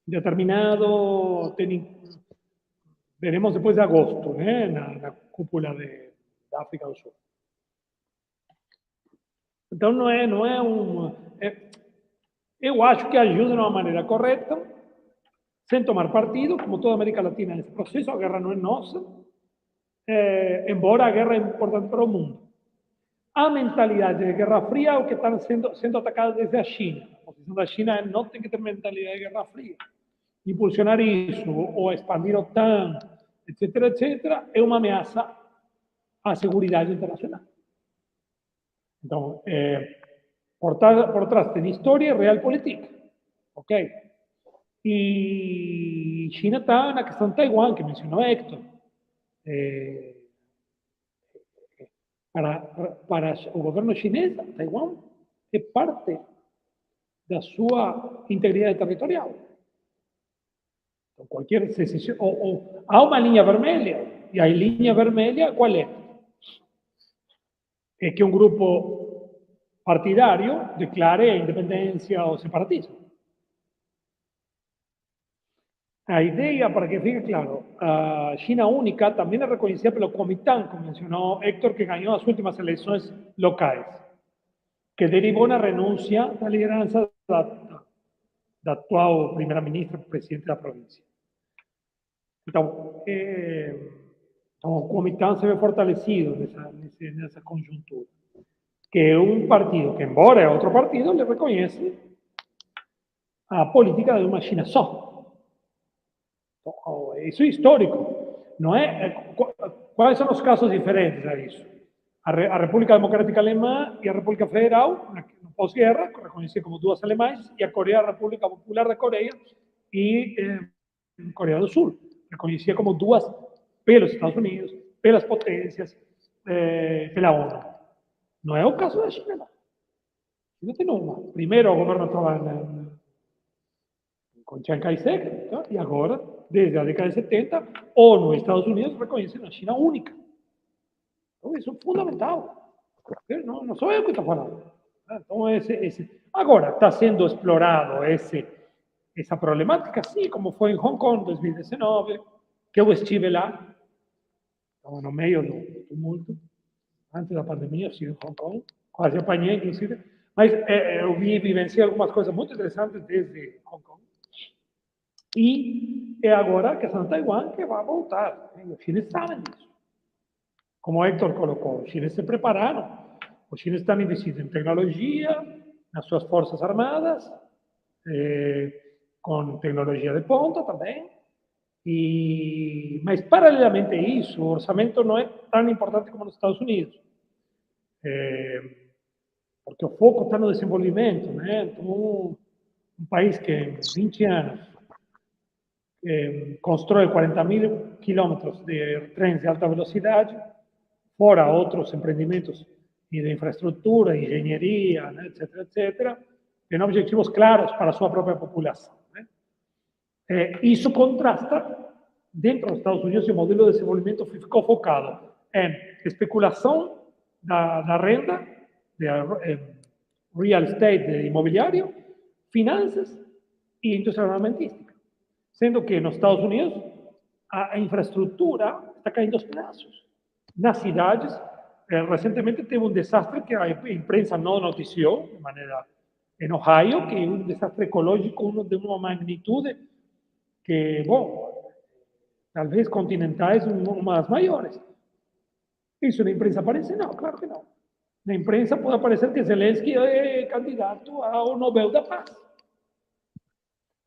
indeterminado, veremos depois de agosto, né, na cúpula da África do Sul. Então, não é eu acho que ajuda de uma maneira correta, sem tomar partido, como toda a América Latina nesse processo, a guerra não é nossa, embora a guerra é importante para o mundo. A mentalidade de Guerra Fria é o que está sendo atacada desde a China. A posição da China é não tem que ter mentalidade de Guerra Fria. Impulsionar isso, ou expandir a OTAN, etc., é uma ameaça à segurança internacional. Então, por trás tem história e realpolitik. Ok? E China está na questão de Taiwan, que mencionou Hector. Para o governo chinês, Taiwan é parte da sua integridade territorial. Então, qualquer secessão, ou há uma linha vermelha, e a linha vermelha qual é? É que um grupo partidário declare a independência ou separatismo. A ideia, para que fique claro, a China única também é reconhecida pelo Comitán, como mencionou Héctor, que ganhou as últimas eleições locais, que derivou na renúncia da liderança da atual primeira-ministra, presidente da província. Então, o Comitán se vê fortalecido nessa conjuntura, que é um partido que, embora é outro partido, le reconhece a política de uma China só. Então, isso é histórico, não é? Quais são os casos diferentes a isso? A República Democrática Alemã e a República Federal, no pós-guerra, reconhecidas como duas alemães, e a República Popular da Coreia e Coreia do Sul, reconhecida como duas pelos Estados Unidos, pelas potências, pela ONU. Não é o caso da China, não. China tem uma. Primeiro o governo estava com Chiang Kai-shek, tá? E agora, desde a década de 70, ONU e Estados Unidos reconhecem a China única. Então, isso é fundamental. Não sou eu que estou falando. Então, agora, está sendo explorado essa problemática, sim, como foi em Hong Kong em 2019, que eu estive lá, estava no meio do tumulto, antes da pandemia, eu estive em Hong Kong, quase apanhei, inclusive, mas eu vivenciei algumas coisas muito interessantes desde Hong Kong. E é agora a questão de Taiwan que vai voltar. Os chineses sabem disso. Como o Héctor colocou, os chineses se prepararam, os chineses estão investindo em tecnologia, nas suas forças armadas, com tecnologia de ponta também. Mas, paralelamente a isso, o orçamento não é tão importante como nos Estados Unidos. Porque o foco está no desenvolvimento, né? Então, um país que em 20 anos constrói 40.000 quilômetros de trens de alta velocidade, fora outros empreendimentos de infraestrutura, engenharia, né, etc., etc., tem objetivos claros para a sua própria população. Né? Isso contrasta, dentro dos Estados Unidos, o modelo de desenvolvimento ficou focado em especulação da renda, de real estate, de imobiliário, finanças e indústria armamentística. Sendo que nos Estados Unidos a infraestrutura está caindo aos pedaços. Nas cidades, recentemente teve um desastre que a imprensa não noticiou, de maneira em Ohio, que é um desastre ecológico de uma magnitude que, bom, talvez continentais, uma das maiores. Isso na imprensa aparece? Não, claro que não. Na imprensa pode aparecer que Zelensky é candidato ao Nobel da Paz.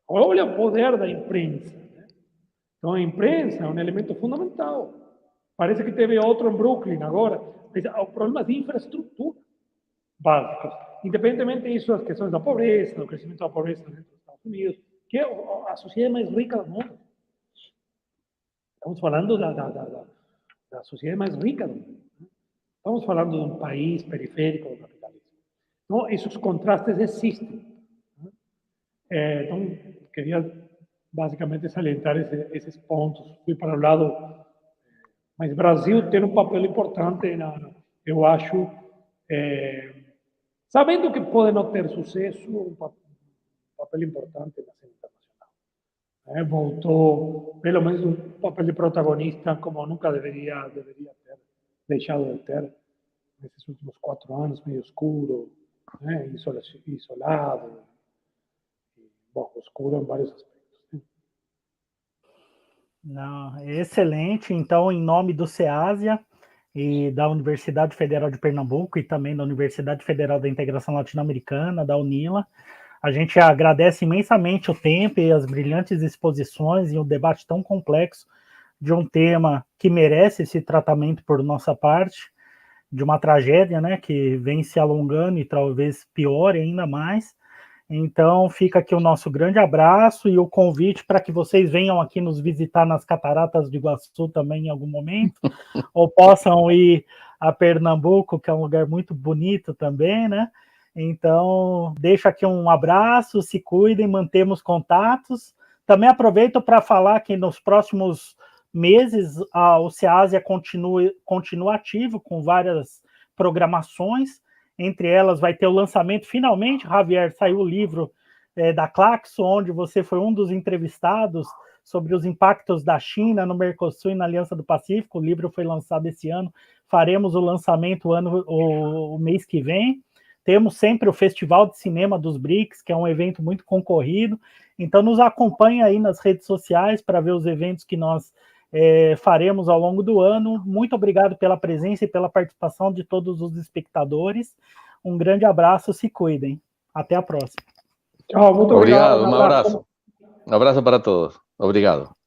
Olha o poder da imprensa. Né? Então, a imprensa é um elemento fundamental. Parece que teve outro em Brooklyn agora, mas há problemas de infraestrutura básicos. Independentemente disso, as questões da pobreza, do crescimento da pobreza dentro dos Estados Unidos, que é a sociedade mais rica do mundo. Estamos falando da sociedade mais rica do mundo. Né? Estamos falando de um país periférico do capitalismo. Então, esses contrastes existem. Então, queria basicamente salientar esses pontos. Fui para o lado, mas o Brasil tem um papel importante, eu acho, sabendo que pode não ter sucesso, um papel importante na cena internacional. Voltou, pelo menos, um papel de protagonista como nunca deveria ter deixado de ter nesses últimos 4 anos, meio escuro, né? Isolado. Bom, oscuro em vários aspectos. Não, excelente. Então, em nome do SEASIA e da Universidade Federal de Pernambuco e também da Universidade Federal da Integração Latino-Americana, da UNILA, a gente agradece imensamente o tempo e as brilhantes exposições e um debate tão complexo de um tema que merece esse tratamento por nossa parte, de uma tragédia, né, que vem se alongando e talvez piore ainda mais. Então, fica aqui o nosso grande abraço e o convite para que vocês venham aqui nos visitar nas Cataratas do Iguaçu também em algum momento, ou possam ir a Pernambuco, que é um lugar muito bonito também, né? Então, deixo aqui um abraço, se cuidem, mantemos contatos. Também aproveito para falar que nos próximos meses o Ceasia continua ativo com várias programações. Entre elas vai ter o lançamento, finalmente, Javier, saiu o livro da Claxo, onde você foi um dos entrevistados sobre os impactos da China no Mercosul e na Aliança do Pacífico. O livro foi lançado esse ano, faremos o lançamento o mês que vem. Temos sempre o Festival de Cinema dos BRICS, que é um evento muito concorrido. Então, nos acompanhe aí nas redes sociais para ver os eventos que nós faremos ao longo do ano. Muito obrigado pela presença e pela participação de todos os espectadores. Um grande abraço, se cuidem. Até a próxima. Tchau, muito obrigado. obrigado. Um abraço. Um abraço para todos. Obrigado.